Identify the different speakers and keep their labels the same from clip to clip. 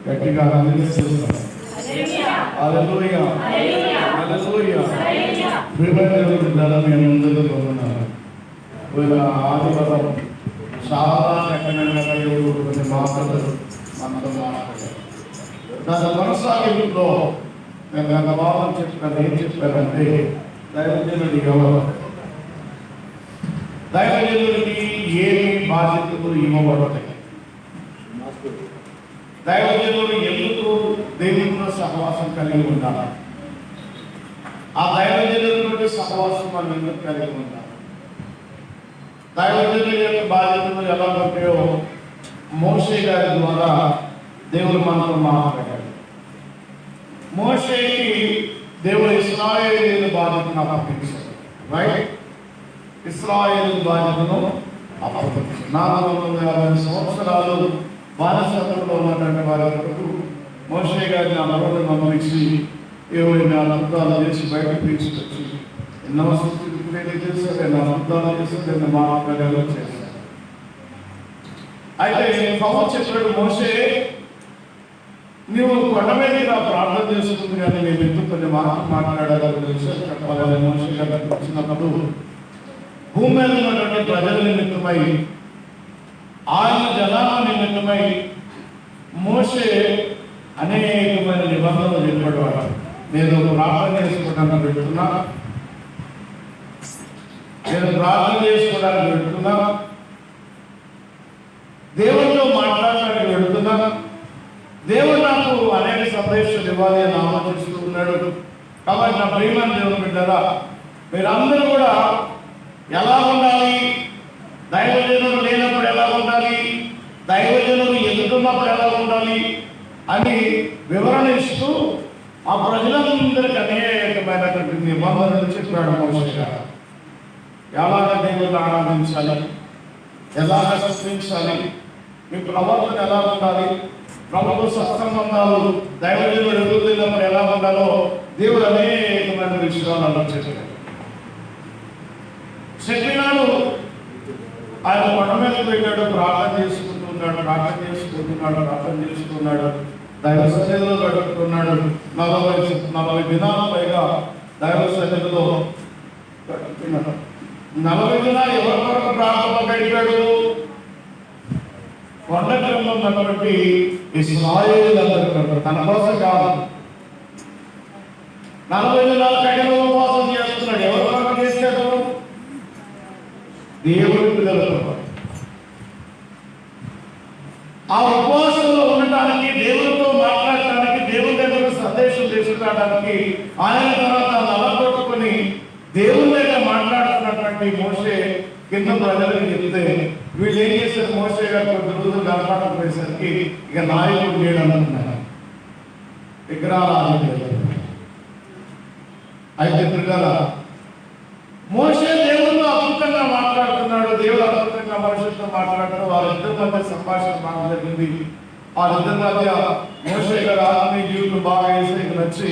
Speaker 1: గట్టిగా హల్లెలూయా హల్లెలూయా. నేను ముందుకు పోతున్నాను. ఆదివారం చాలా కఠినంగా కొన్ని మాటలు మనతో మాట్లాడారు. దాని కొనసాగింపులో నేను గత వారం చెప్పాను. ఏం చెప్పానంటే దైవజనుడి ఎవరు, దైవజనుడికి ఏమి బాధ్యతలు ఇవ్వబడతాయి, దైవజనుడు ఎందుకు దేవునితో సహవాసం కలిగి ఉండాలి, ఆ దైవజనుడి సహవాసం మనం ఎందుకు కలిగి ఉండాలి, దైవజనుడి యొక్క బాధ్యతలు ఎలా ఉంటాయో మోషే గారి ద్వారా దేవుడు మనతో మాట్లాడాడు. మోషేకి దేవుడు ఇశ్రాయేలు బాధ్యతను అప్పగించాడు. రైట్, ఇశ్రాయేలు బాధ్యతను అప్పగించాడు. 450 సంవత్సరాలు బానిసత్వంలో ఉన్నటువంటి వారి వరకు మోషే గారిని ఆ మరొకరు పంపించి ఏవైనా అద్భుతాలు చేసి బయటకు తీసుకొచ్చి ఎన్నో సంస్కృతి చేశారు, ఎన్నో అద్భుతాలు చేశారు, ఎన్నో మహాకార్యాలు చేశారు. అయితే ప్రభువు చెప్పాడు, మోషే నువ్వు కొండ మీద ఇలా ప్రార్థన చేసుకుంది కానీ నేను ఎందుకు కొన్ని మాట్లాడాలని విషయం చెప్పాలని మోషే గారికి వచ్చినప్పుడు భూమి మీద ఉన్నటువంటి ప్రజల నిమిత్తమై, ఆయన జనాల నిమిత్తమై మోషే అనేకమైన నిబంధనలు చెప్పేవాడు. నేను ప్రార్థన చేసుకోవడానికి పెడుతున్నా, నేను ప్రార్థన చేసుకోవడానికి పెడుతున్నా, దేవుడితో మాట్లాడడానికి పెడుతున్నా, దేవుడు నాకు అనేక సందేశాలు ఇవ్వాలి అని ఆలోచిస్తూ ఉన్నాడు. కాబట్టి నా ప్రియమైన దేవుని బిడ్డలారా, మీరందరూ కూడా ఎలా ఉండాలి, దైవజనులు లేనప్పుడు ఎలా ఉండాలి, దైవజనులు ఎదుగుతున్నప్పుడు ఎలా ఉండాలి అని వివరణ ఇస్తూ ఆ ప్రజలందరికీ అనేకమైనటువంటి నిబంధనలు చెప్పాడు మోషే గారు. ఎలాగ దేవుడిని ఆరాధించాలి, ఎలాగ స్తుతించాలి, మీ ప్రవర్తన ఎలా ఉండాలి, ప్రభుత్వ సత్సంబంధాలు దైవజనులు ఎదుగుతున్నప్పుడు ఎలా ఉండాలో దేవుడు అనేకమైన విషయాలు అలా చెప్పాడు. చెప్పినాడు ఆయన కొండ మీద పెట్టాడు, ప్రార్థన చేసుకుంటున్నాడు, దైవ సన్నిధిలో గడుపుతున్నాడు. 40 దినాల పైగా దైవ సన్నిధిలో గడుపుతున్నాడు. 40 దినాలు ఎవరి కొరకు ప్రార్థన గడిపాడు? కొండ క్రింద ఉన్నటువంటి ఇశ్రాయేలీయులందరూ, తన కోసం కాదు. 40 దినాలు కఠిన ఉపవాసం చేస్తున్నాడు. ఎవరి కొరకు చేశాడు? దేవుడి పిల్లలతో. ఆ ఉపవాసంలో ఉండటానికి, దేవుడితో మాట్లాడటానికి, దేవుడి దగ్గర సందేశం తీసుకురావడానికి ఆయన తర్వాత నలగొట్టుకుని దేవుడి దగ్గర మాట్లాడుతున్నటువంటి మోషే కింద ప్రజలకు చెప్తే వీళ్ళు ఏం చేశారు? మోషే గారు కొద్ది రోజులు గడపడం పోయేసరికి ఇక నాయకుడు లేడు అనుకున్నారు. విగ్రహాలు అయితే పిల్లల మోషే దేవుడితో అద్భుతంగా మాట్లాడుతున్నాడు, దేవుడు అద్భుతంగా మనుషులతో మాట్లాడుతున్నాడు. వాళ్ళిద్దరి మధ్య సంభాషణ బాగా జరిగింది. వాళ్ళిద్దరి మధ్య మోషే గారు ఆత్మీయ జీవితం బాగా వేసేకి నచ్చి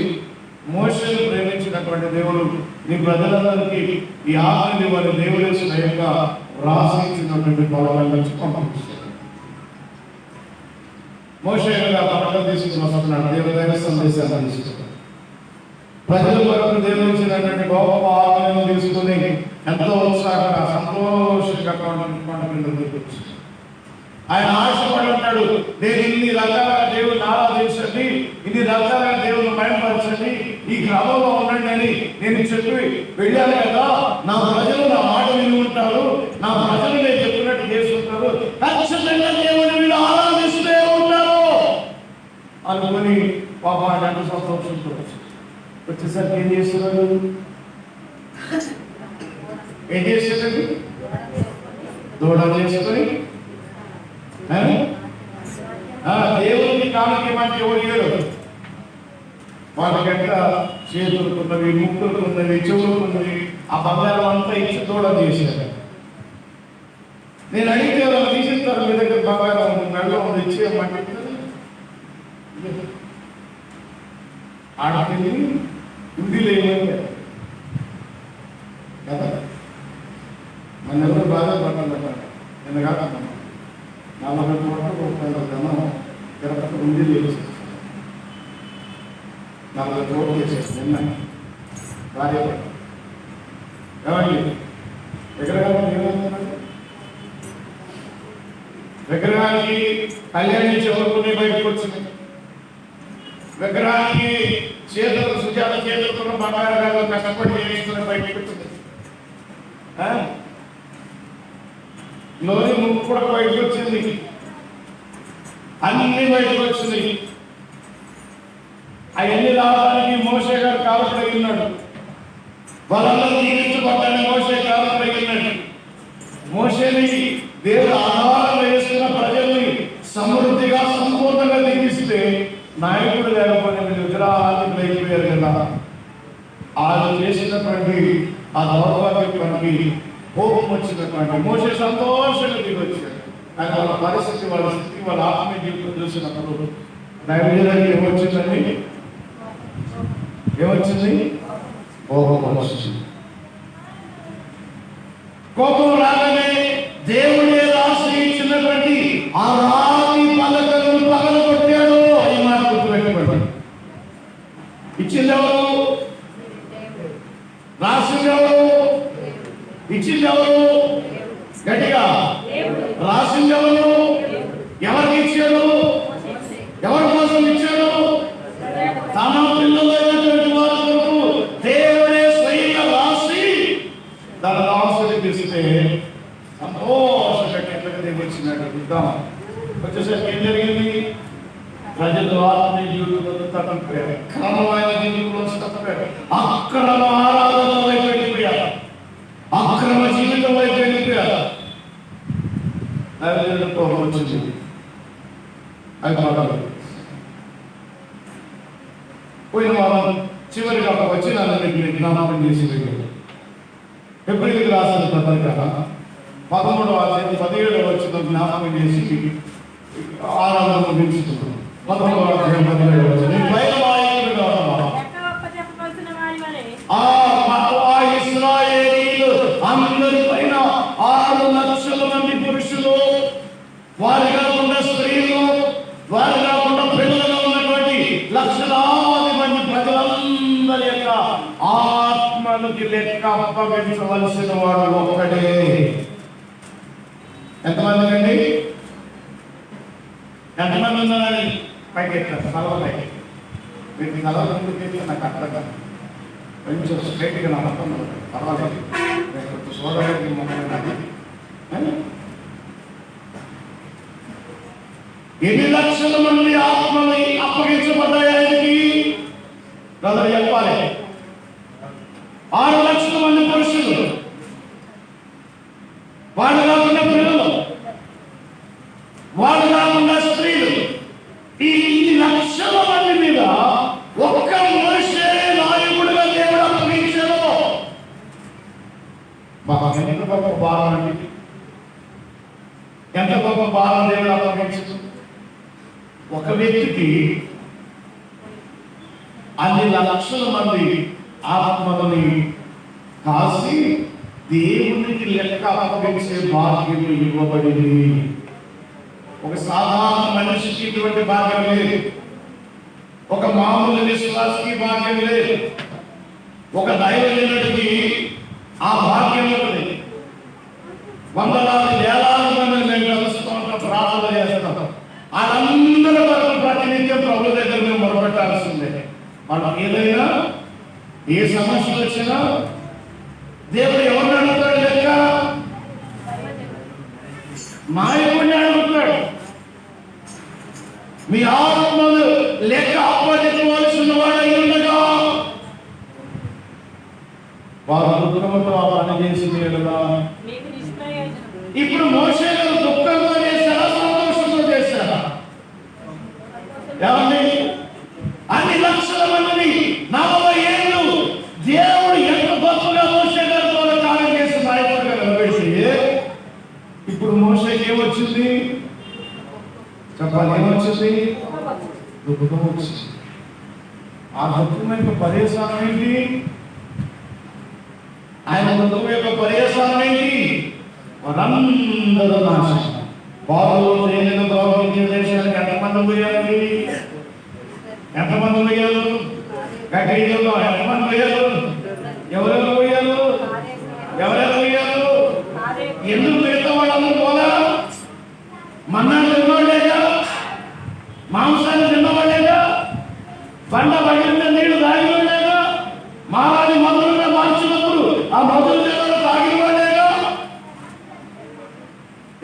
Speaker 1: మోషేను ప్రేమించినటువంటి దేవుడు నీ ప్రజలందరికీ ఈ ఆత్మని వారి దేవుడే స్వయంగా రాసించినటువంటి గొడవలను నుంచి పంపించాడు. మోషే గారు పట్టణం తీసుకుని వస్తున్నాడు, దేవుడి దగ్గర సందేశాన్ని తీసుకుంటాడు. ప్రజల వరకు దేవుడిచ్చినటువంటి గొప్ప ఆత్మను తీసుకుని ఎంతో ఉత్సాహంగా సంతోషంగా ఆయన ఆశపడి ఉంటాడు. నేను ఇన్ని రకాల దేవుడిని ఆరాధించండి, ఇన్ని రకాల దేవుడిని మయంపరచండి, ఈ క్రమంలో ఉండండి అని నేను చెప్పి వెళ్ళాను కదా. నా ప్రజలు నా మాట విని ఉంటారు, నా ప్రజలు నేను చెప్పినట్టు చేసుకుంటారు, ఖచ్చితంగా దేవుడిని వీళ్ళు ఆరాధిస్తూ ఉంటారు అనుకుని పాప ఆయన సంతోషంతో వచ్చేసరికి ఏం చేస్తున్నాడు? దూడ చేసుకొని దేవుడికి కాళ్ళకి మంచి ఎవరు వాళ్ళకంట చేతులుకున్నవి, ముక్కులుకున్నవి, చెవులుకున్నవి, ఆ బంగారం అంతా ఇచ్చి దూడ చేశారు. నేను అడిగితే వాళ్ళు తీసిస్తారు, మీ దగ్గర బంగారం మెడలో ఉంది ఇచ్చేయమంటే ఆడపిల్లి హిందీలో ఏమైంది కదా, మన ఎవరు బాధపడాలి. నేను కాదమ్మా 40 కోట్ల రూపాయల ధనం తిరుపతి ఉంది లేదు. నాకు కోట్ చేసేసి నిన్న భార్య ఏమండి విగ్రహానికి కళ్యాణించే వరకు బయటకు వచ్చింది. విగ్రహానికి చేతులు సుజాత చేతులతో బంగారు కష్టపడి చేయించుకుని బయటకు వచ్చింది. లోని ముక్కు కూడా బయటకు వచ్చింది. అన్ని బయటకు వచ్చింది. అవన్నీ రావడానికి మోషే గారు కాలపడి ఉన్నాడు. వాళ్ళందరూ దీవించబడ్డాన్ని మోషే కాలపడి ఉన్నాడు. మోషేని దేవుడు ఆధారం వేసుకున్న ప్రజల్ని సమృద్ధిగా సంపూర్ణంగా దీవిస్తే నాయకుడు లేకపోతే విగ్రహాలకు అయిపోయారు కదా. ఆయన చేసినటువంటి ఆ దౌర్భాగ్యటువంటి కోపం వచ్చినటువంటి మోషే సంతోషంగా దిగొచ్చాడు. కానీ వాళ్ళ పరిస్థితి, వాళ్ళ స్థితి, వాళ్ళ ఆత్మీయ జీవితం చూసినప్పుడు నైవేద్యానికి ఏమొచ్చిందండి? ఏమొచ్చింది? కోపం వచ్చింది. కోపం రాగానే దేవుడే ఆశ్రయించినటువంటి ఆ రాతి పలకలను పగలగొట్టాడు. ఈ మాట గుర్తుపెట్టుకోండి. ఇచ్చింది ఎవరు? రాసింది ఎవరు? ఇచ్చింది ఎవరు? గట్టిగా రాసింది ఎవరు? ఎవరికి ఇచ్చాడు? ఎవరి కోసం ఇచ్చాడు? తన పిల్లలైనటువంటి వారి కొరకు దేవుడే స్వయంగా రాసి దాని ఆశీర్వదిస్తే సంతోషంగా వచ్చినట్టు యుద్ధం వచ్చేసరికి ఏం జరిగింది? ప్రజలు ఆత్మీయ జీవితంలో తప్పిపోయారు. క్రమమైన జీవితంలో తప్పిపోయారు. అక్రమ ఆరాధన వైపు వెళ్ళిపోయారు. అక్రమ జీవితం వైపు వెళ్ళిపోయారు. వచ్చింది అది మాట్లాడు. పోయిన వారం చివరిగా వచ్చి నన్ను జ్ఞాపకం చేసి వెళ్ళారు. ఫిబ్రవరికి రాసిన పత్రిక 13వ అధ్యాయం 17వ వచనం జ్ఞాపకం చేసి ఆరాధన ముగించుతున్నాను. 13వ అధ్యాయం 17వ వచనం ఇశ్రాయేలీయులు అందరిపైన 6 లక్షల మంది పురుషులు, వారి కాకుండా స్త్రీలు, వారి కాకుండా పిల్లలు ఉన్నటువంటి లక్షలాది మంది ప్రజలందరి యొక్క ఆత్మలకి లెక్క అప్పగించవలసిన వాడు ఒక్కడే. ఎంతమంది అండి? ఎంతమంది ఉన్నారని పైకి ఎత్తారు. కలవలే మీకు కలవలు ఎందుకు నాకు అర్థం కాదు. కొంచెం స్ట్రైట్గా నా మొత్తం పర్వాలేదు. సోదరుడికి మొక్కలు ఎన్ని లక్షల మంది ఆత్మలు అప్పగించబడ్డాయి? బ్రదర్ చెప్పాలి. 6 లక్షల మంది పురుషులు, వాళ్ళు కాకుండా పిల్లలు, వాళ్ళు కాకుండా స్త్రీలు, ఈ లక్షల మంది మీద ఒక్క మనిషే నాయకుడిగా దేవుడు అప్పగించాడు. ఎంత గొప్ప భారం అండి! ఎంత గొప్ప భారం దేవుడు అప్పగించు. ఒక వ్యక్తికి అన్ని లక్షల మంది ఆత్మలని కాసి దేవునికి లెక్క అప్పగించే భాగ్యం ఇవ్వబడింది. ఒక సాధారణ మనిషికి ఇటువంటి భాగ్యం లేదు. ఒక మామూలు విశ్వాసకి భాగ్యం లేదు. ఒక దైవజనుడికి ఆ భాగ్యం ఉంది. వందలాది వేలాది మంది మేము కలుస్తూ ఉంటాం, ప్రార్థన చేస్తాం. వాళ్ళందరూ వరకు ప్రతినిత్యం ప్రభు దగ్గర మేము మొరపెట్టాల్సిందే. వాళ్ళకి ఏదైనా ఏ సమస్య వచ్చినా దేవుడు ఎవరిని అడుగుతాడు? లెక్క నాయకుడిని అడుగుతాడు. మీ ఆత్మలు లెక్క అప్పగించవలసిన వాడు ఉండగా వారు దుఃఖంతో ఆ పని చేసింది కదా. ఇప్పుడు మోషే గారు దుఃఖంతో చేశారా, సంతోషంతో చేశారా? ఏమండి? అన్ని లక్షల మందిని 40 ఏళ్ళు దేవుడు ఎంత గొప్పగా మోషే గారితో కార్యం చేసి నాయకుడిగా నిలబెట్టి, ఇప్పుడు మోషేకి ఏమొచ్చింది చెప్పాలి? ఏమొచ్చింది? దుఃఖం వచ్చింది. ఆ దుఃఖం యొక్క పర్యవసానం ఏంటి? ఆయన దుఃఖం యొక్క పర్యవసానం ఏంటి? వారందరూ నాశనం. వారు దేనిని గౌరవించే దేశానికి ఎంతమంది ఎంతమంది పోయారు? ఎంతమంది పోయారు? గట్టిలో ఎంతమంది పోయారు? ఎవరెవరు పోయారు? ఎవరెవరు పోయారు? ఎందుకు మిగతా వాళ్ళందరూ పోలా? మన్నాడు తిన్నవాళ్ళేగా, మాంసాన్ని తిన్నవాళ్ళేగా, బండ పగిలిన నీళ్లు తాగినవాళ్ళేగా, మారాన్ని మధురంగా మార్చినప్పుడు ఆ మధుర నీళ్ళు తాగిన వాళ్ళేగా.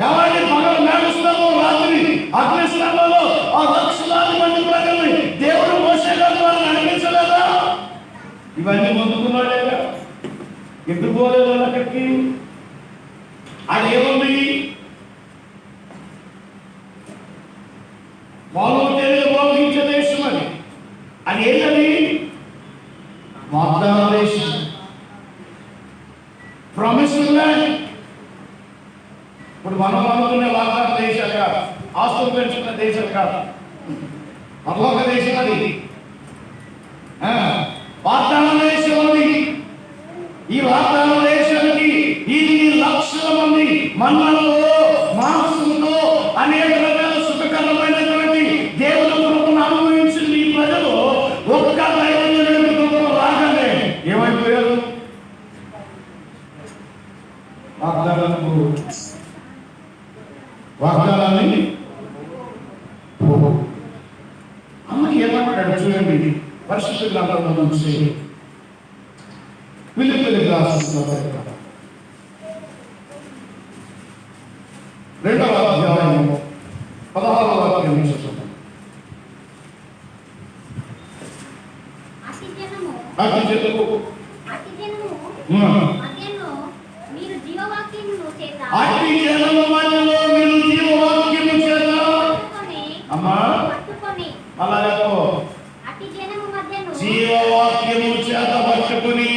Speaker 1: ఎవరిని పగలు మేఘస్తంభం, రాత్రి అగ్నిస్తంభంలో ఆ లక్షలాది మంది ప్రజల్ని దేవుడు మోసే ద్వారా నడిపించలేదా? ఇవన్నీ పొందుకున్నాడేగా. ఎందుకు పోలేదు అక్కడికి? అది ఏముంది? బోధించే దేశం అది. అది ఏంటది? వాగ్దాన దేశం, ప్రామిస్డ్ ల్యాండ్. ఇప్పుడు మనం అనుకునే వాగ్దాన దేశాలు కాదు, ఆస్తులు పెంచుకున్న దేశం కాదు, పరలోక దేశం అది. వాగ్దాన దేశం ఉంది. ఈ వాగ్దాన దేశానికి ఈ లక్షల మంది మన్నలతో మాంసంతో అనేక రకాల సుఖకరమైనటువంటి దేవుని కృపను అనుభవించిన ఈ ప్రజలు ఒక్క దైవజనుడి కృపను రాగానే ఏమైపోయారు? వాగ్దానాన్ని అమ్మకి ఏమంటాడు చూడండి. పరిశుద్ధ గ్రంథంలో నుంచి ఫిలిప్పీయులకు రాసిన పత్రిక 2వ అధ్యాయము 16వ వాక్యం నుంచి చదువుతాం. అతి జనము మధ్యలో మీరు జీవవాక్యము చేత అమ్మా అలా జీవవాక్యము చేత పట్టుకుని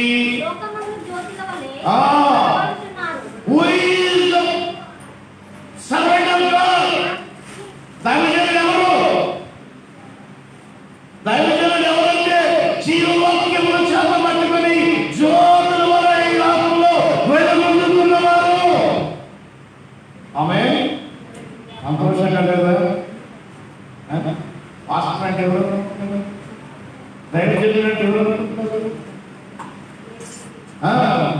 Speaker 1: దైవజనులు ఎవరంటే జీవవాక్యము చేత పట్టుకుని జ్యోతుల వలె ఈ లోకంలో వెలుగొందుతున్నవారు. ఆమేన్. సంతోషంగా లేదా? పాస్టర్ అంటే ఎవరు? దైవజనులు అంటే ఎవరు?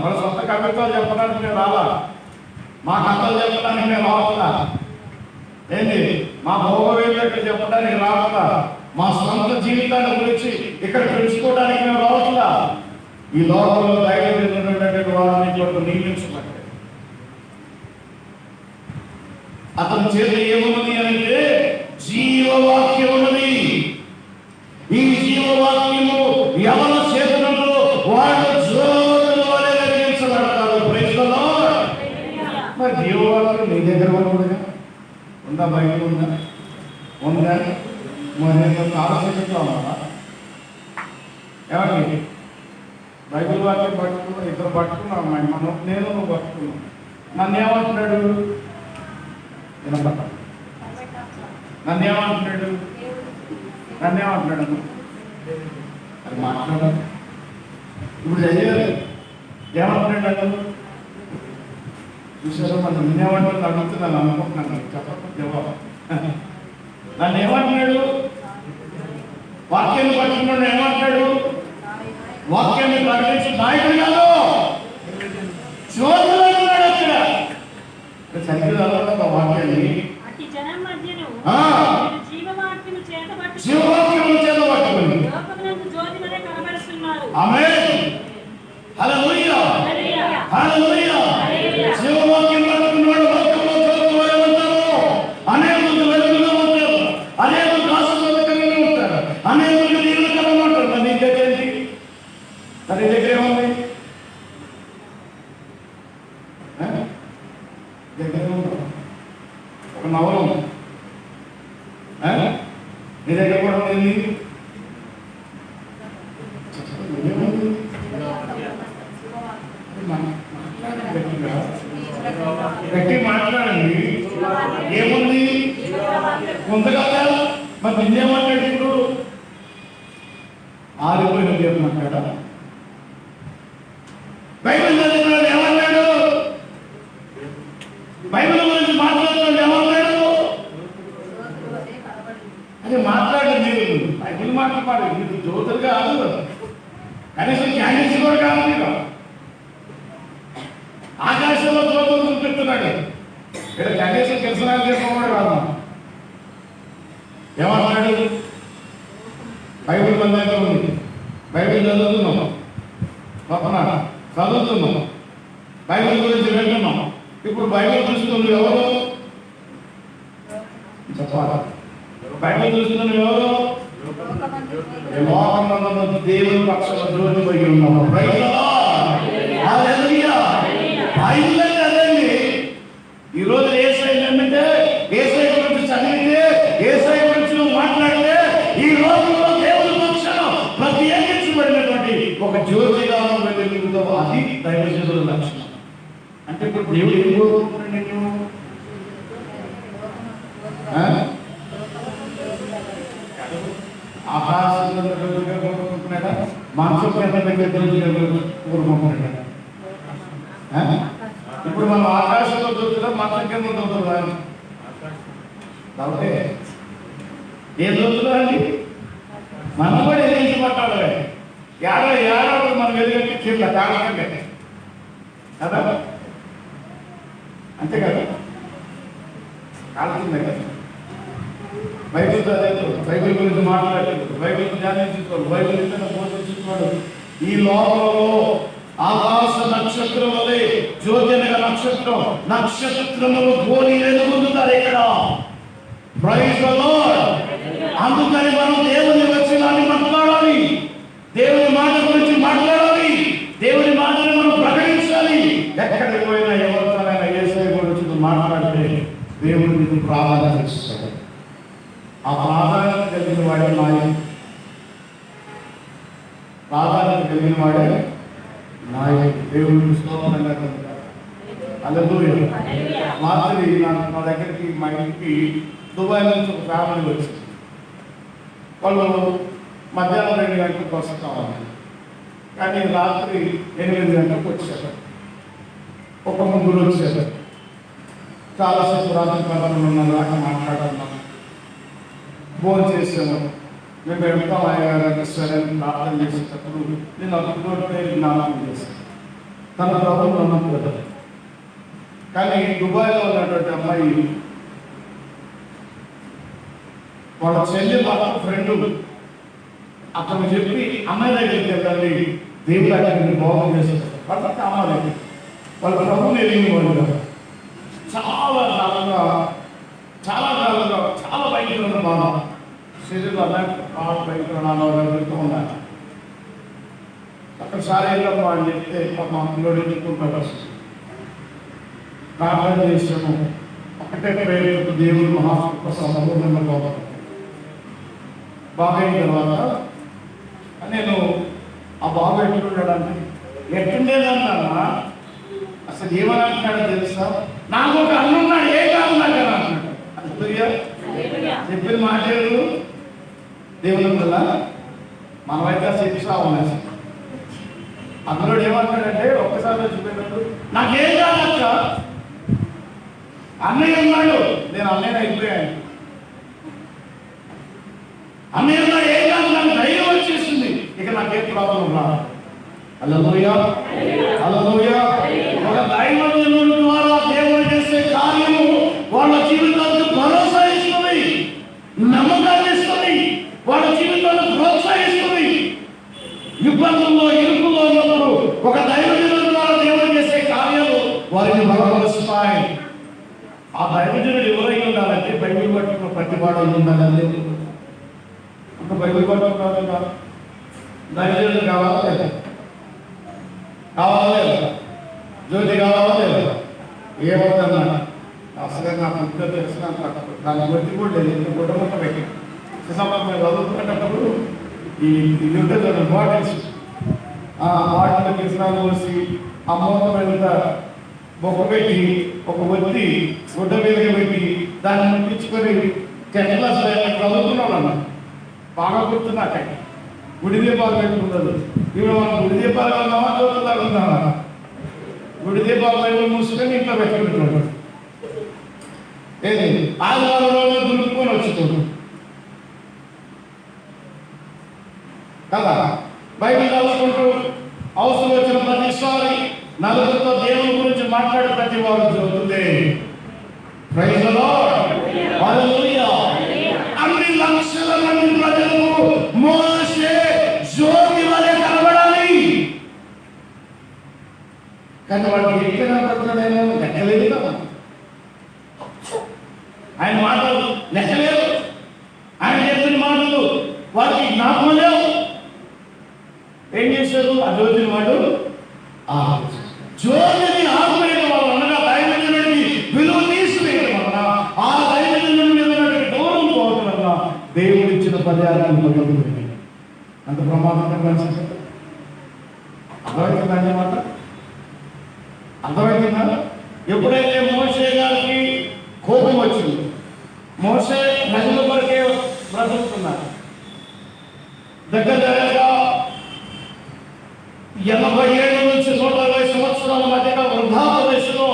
Speaker 1: మన సొంత కవిత్వాలు చెప్పడానికి నేను రాలా, మా కథలు చెప్పడానికి నేను రావట్లా, ఏంటి మా భోగవేదన చెప్పడానికి రావట్లా, మా సొంత జీవితాన్ని గురించి ఇక్కడ తెలుసుకోవడానికి మేము రావట్లా. ఈ లోకంలో దైవజనుడు వారిని చోటు నియమించబడ్డాడు. అతని చేత ఏమున్నది అంటే జీవవాక్యం ఉన్నది. ఈ జీవవాక్యము ఎవరి చేతులలో వాళ్ళు జ్యోతుల వలె వెలిగించబడతారు. Praise the lord. మరి జీవవాక్యం నీ దగ్గర ఉందా? బైబిల్ ఉందా? ఉందా? మరి నేను ఆలోచించుతా ఉన్నా. ఎవరికి బైబిల్ వాక్యం పట్టుకున్నా? ఇద్దరు పట్టుకున్నాం. మనం నేను నువ్వు పట్టుకున్నాం. నన్ను ఏమంటున్నాడు? నన్ను ఏమంటున్నాడు? అది మాట్లాడాలి. ఇప్పుడు చదివారు ఏమంటున్నాడు? చూసారు మన నిన్నేమంటారు అడుగుతున్నాను అనుకుంటున్నాను. చెప్పండి జవాబు. నన్ను ఏమంటున్నాడు? వాక్యాన్ని పట్టుకున్నాడు. ఏమంటాడు? వాక్యాన్ని ప్రకటించి నాయకుడు కాదు, చోదరుడు అన్నాడు. అక్కడ సరిగ్గా వాక్యాన్ని జీవవాక్యము చేత పట్టుకుని ఆమేన్. హల్లెలూయా, హల్లెలూయా. జీవవాక్యం పట్టుకున్నాడు. లోకంలో చోదరులు ఉంటారు, అనేకులు వెలుగులో ఉంటారు, అనేకులు ఆశీర్వాదకరంగా ఉంటారు, అనేకులు దీవెనకరంగా ఉంటారు. నీ దగ్గర ఏంటి? నీ దగ్గర ఏముంది? దగ్గర ఒక నవలం నీ దగ్గర కూడా ఉంది. గట్టి మాట్లాడండి. ఏముంది? ఉంది కదా. మరి నిన్నేమంటాడు? ఇప్పుడు ఆరిపోయిన దేవుడు అంటాడా? బైబిల్ చదివినాడు ఏమన్నాడు? బైబిల్ గురించి మాట్లాడుతున్నాడు ఏమన్నాడు? అది మాట్లాడి మీరు బైబిల్ మాట్లాడాలి, మీరు జ్యోతులు కాదు, కనీసం క్యాండిల్స్ కూడా కాదు. మీరు ఆకాశంలో జ్యోతులు చూపిస్తున్నాడు, ఇక్కడ కనీసం కిరసనాలు చేసుకోవడం కాదు. ఏమన్నాడు? బైబిల్ మన దగ్గర ఉంది, బైబిల్ చదువుతున్నాం, చదువుతున్నాం, బైబిల్ గురించి వింటున్నాం. ఇప్పుడు బైబిల్ చూస్తున్న ఎవరు చెప్పాలి? బైబిల్ చూస్తున్న ఎవరు? లోకమందు దేవుని పక్షాన జ్యోతి పోయి ఉన్నాము. బైబిల్ అదండి. ఈరోజు ఏసై నమ్మితే, ఏసై గురించి చదివితే, ఏసై గురించి మాట్లాడితే ఈ రోజుల్లో దేవుని పక్షాన ప్రత్యేకించబడినటువంటి ఒక జ్యోతిగా వెలుగుతావు. అది దైవజనుల లక్షణం. అంటే ఇప్పుడు దేవుడు ఏం కోరుకుంటున్నాడు? నేను ఆకాశంగా కోరుకుంటున్నాడా, మనసు కోరుకుంటున్నాడా? ఇప్పుడు మనం ఆకాశంలో దొరుకుతుందా, మనసు కింద దొరుకుతుందా? కాబట్టి ఏం దొరుకుతుందా అండి? మనం కూడా ఎదిరించి పట్టాలి. ఏడాడు మనం ఎదిగంటే కింద కాళ్ళకంటే కదా, అంతే కదా, కాళ్ళ కింద కదా. బైబిల్ చదివేది, బైబిల్ గురించి మాట్లాడేది, బైబిల్ ధ్యానించుకోవాలి, బైబిల్ ఇతర బోధించుకోవాలి. ఈ లోకంలో ఆకాశ నక్షత్రం వలె జ్యోతి అనగా నక్షత్రం, నక్షత్రములు గోని వెలుగుతారు ఇక్కడ. Praise the lord. అందుకని మనం దేవుని వచనాన్ని మాట్లాడాలి, దేవుని మాట గురించి మాట్లాడాలి, దేవుని మాటను మనం ప్రకటించాలి. ఎక్కడికి పోయినా ఎవరితోనైనా యేసయ్య గురించి మాట్లాడితే దేవునికి ప్రాధాన్యత ఇస్తాడు. ఆ ప్రాధాన్యత కలిగిన వాడే నాయకుడు, ప్రాధాన్యత కలిగిన వాడే నాయకుడు. దేవుడికి స్తోత్రంగా హల్లెలూయా. రాత్రి నా దగ్గరికి, మా ఇంటికి దుబాయ్ నుంచి ఒక ఫ్యామిలీ వచ్చింది. వాళ్ళు మధ్యాహ్నం 2 గంటలకు వస్తామని, కానీ రాత్రి 8 గంటలకు వచ్చారు. ఒక ముగ్గురు వచ్చారు. చాలాసేపు రాత్రి పనులు ఉన్నారు, అక్కడ మాట్లాడుతున్నాం, భోజనం చేసాము. మేము వెళ్తాం అయ్యారు సరే ప్రార్థన చేసేటప్పుడు నేను ఒక పేరు జ్ఞాపకం చేశాను. తన ప్రభుత్వం నమ్మకం. కానీ దుబాయ్లో ఉన్నటువంటి అమ్మాయి వాళ్ళ చెల్లి వాళ్ళ ఫ్రెండ్ అతను చెప్పి అమ్మాయి దగ్గరికి వెళ్ళండి, దేవుడు అక్కడికి భోగం చేస్తారు. వాళ్ళ కావాలి, వాళ్ళ ప్రభుని ఎరిగిన వాళ్ళు చాలా కాలంగా చాలా బయటకు ఉన్న బాధ శరీరంలో బయటకు వెళ్తూ ఉన్నారు. అక్కడ శారీరకంగా వాళ్ళు చెప్తే మా పిల్లడు ఎదుర్కొంటారు. ప్రార్థన చేసాము, ఒకటే ప్రేరేపు దేవుడు మహాకృప సంపూర్ణంగా పోతాం. బాగా అయిన తర్వాత నేను ఆ బాబు ఎట్లుండడానికి ఎట్లుండేదన్నా అసలు ఏమని అంటున్నాడో తెలుసా? నాకు ఒక అన్నున్నాడు, ఏ కాదు నాకు అని అంటున్నాడు. చెప్పిన మాట దేవుని వల్ల మనమైతే శిక్ష ఉన్నాయి. అందులో ఏమంటాడంటే ఒక్కసారి చూపినప్పుడు నాకేం కాదక్క, అన్నయ్య ఉన్నాడు, నేను అన్నయ్య అయిపోయాను. అన్నయ్య ఉన్నాడు, ఏం కాదు, నాకు ధైర్యం వచ్చేసింది, ఇక నాకేం ప్రాబ్లం రాదు. హల్లెలూయా, హల్లెలూయా. ఒక దైవజనుల ద్వారా దేవుడు చేసే కార్యము వాళ్ళ జీవితాలకు భరోసా ఇస్తుంది, నమ్మకాన్ని ఇస్తుంది, వాళ్ళ జీవితాలను ప్రోత్సహిస్తుంది. ఇబ్బందుల్లో ఇరుకుల్లో ఉన్నప్పుడు ఒక దైవజనుల ద్వారా దేవుడు చేసే కార్యాలు వారిని బలపరుస్తాయి. ఆ దైవజనుడు ఎవరై ఉండాలంటే బైబిల్ పట్టుకున్న ప్రతి వాడు ఉండాలి. ఒక బైబిల్ పట్టుకున్నాడు దైవజనుడు కావాలా లేదా? కావాలా లేదా? జ్యోతి కావాలా లేదా? ఏమవుతుందా? అసలు నా బుద్ధి తెలిసిన దాని బట్టి కూడా లేదు. గుడ్డముట్ట పెట్టి మేము చదువుకునేటప్పుడు ఈ ఉంటుంది బాటిల్స్, బాటిల్ కిసనాలు పోసి ఆ మూత మీద బొక్క పెట్టి ఒక ఒత్తి గుడ్డ మీద పెట్టి దాన్ని ముట్టించుకొని 10th క్లాస్ చదువుకున్నాం అన్న. బాగా గుర్తున్నాక గుడి దీపాలు పెట్టుకున్నది. ఇప్పుడు మనం గుడి దీపాలు ఉన్నామా, జ్యోతులాగా ఉన్నామా? గుడి దీపాలు మూసుకొని ఇంట్లో పెట్టుకుంటున్నాడు. ఏది ఆదివారం రోజు దులుపుకొని వచ్చుతాడు. కదా. బైబిల్ చదువుకుంటూ అవసరం వచ్చిన ప్రతిసారి నలుగురితో దేవుని గురించి మాట్లాడే ప్రతి వారు జరుగుతుంది. ప్రైజ్ ది లార్డ్, హల్లెలూయా. అన్ని లక్షల మంది ప్రజలకు మోషే జ్యోతి వలె కనబడాలి, కానీ వాడికి ఎక్కడ కనబడుతున్నాడేమో లెక్కలేదు కదా. ఆయన మాటలు లెక్కలేదు, ఆయన చెప్పిన మాటలు వాడికి జ్ఞాపకం లేవు. ఏం చేశారు? ఆ జ్యోతిని వాడు జ్యోతిని ఆపేయడం వల్ల, అనగా దైవజనుడికి విలువ తీసివేయడం వల్ల, ఆ దైవజనుడి మీద గౌరవం పోవడం వల్ల దేవుడు ఇచ్చిన పర్యాలను అంత ప్రమాదకరంగా అర్థమవుతుందండి మాట? అర్థమవుతుందా? ఎప్పుడైతే మోషే గారికి కోపం వచ్చింది, మోషే ప్రజల కొరకే బ్రతుకుతున్నారు. దగ్గరగా 87 నుంచి 120 సంవత్సరాల మధ్యగా వృద్ధాప్య వయసులో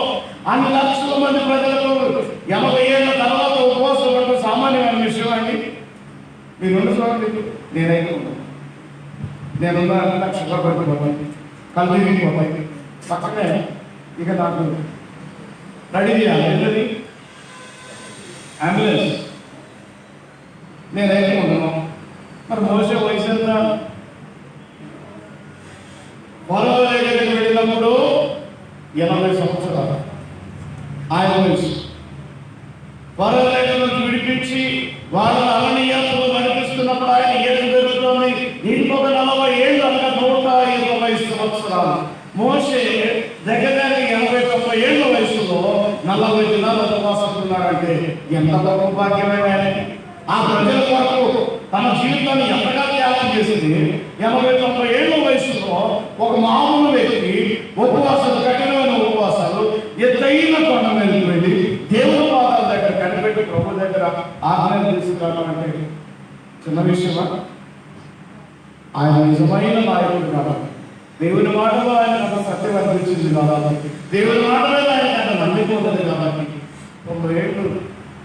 Speaker 1: అన్ని లక్షల మంది ప్రజలకు 80 ఏళ్ళ తర్వాత ఉపవాసం పడడం సామాన్యమైన విషయం అండి. మీరు రెండు చూడండి, నేనైతే నేను లక్షగా పడిపోతాను, కళ్ళు తిరిగిపోతాయి, పక్కనే ఇక నాకు రెడీ చేయాలి అంబులెన్స్. నేనైతే ఉన్నాను. మరి మోసే వయసు ఎంత? ఫరో దగ్గరికి వెళ్ళినప్పుడు 80 సంవత్సరాలు ఆయన వయసు. ఫరో దగ్గర నుంచి విడిపించి వాళ్ళని అరణ్యాత్రలో నడిపిస్తున్నప్పుడు ఆయన ఏడు పెరుగుతోంది. ఇంకొక 40 ఏళ్ళు అనగా 120 సంవత్సరాలు. మోషే దగ్గర 80-90 ఏళ్ళ వయసులో 40 దినాలు ఉపవాసస్తున్నాడంటే ఎంత గొప్ప భాగ్యమైన. ఆ ప్రజల కొరకు తన జీవితాన్ని ఎంతగా త్యాగం చేసింది. 80-90 ఏళ్ళ వయసులో ఒక మామూలు వ్యక్తి ఉపవాసాలు, కఠినమైన ఉపవాసాలు, ఎత్తైన కొండ మీదకి వెళ్ళి దేవుని పాదాల దగ్గర కనిపెట్టి ప్రభు దగ్గర ఆజ్ఞలు తీసుకురావడం అంటే చిన్న విషయమా? ఆయన నిజమైన నాయకుడు కాబట్టి, దేవుని మాటలో ఆయన అంత సత్యం అనిపించింది కాబట్టి, దేవుని మాట మీద ఆయన అంత నమ్మిపోతుంది కాబట్టి 90 ఏళ్ళు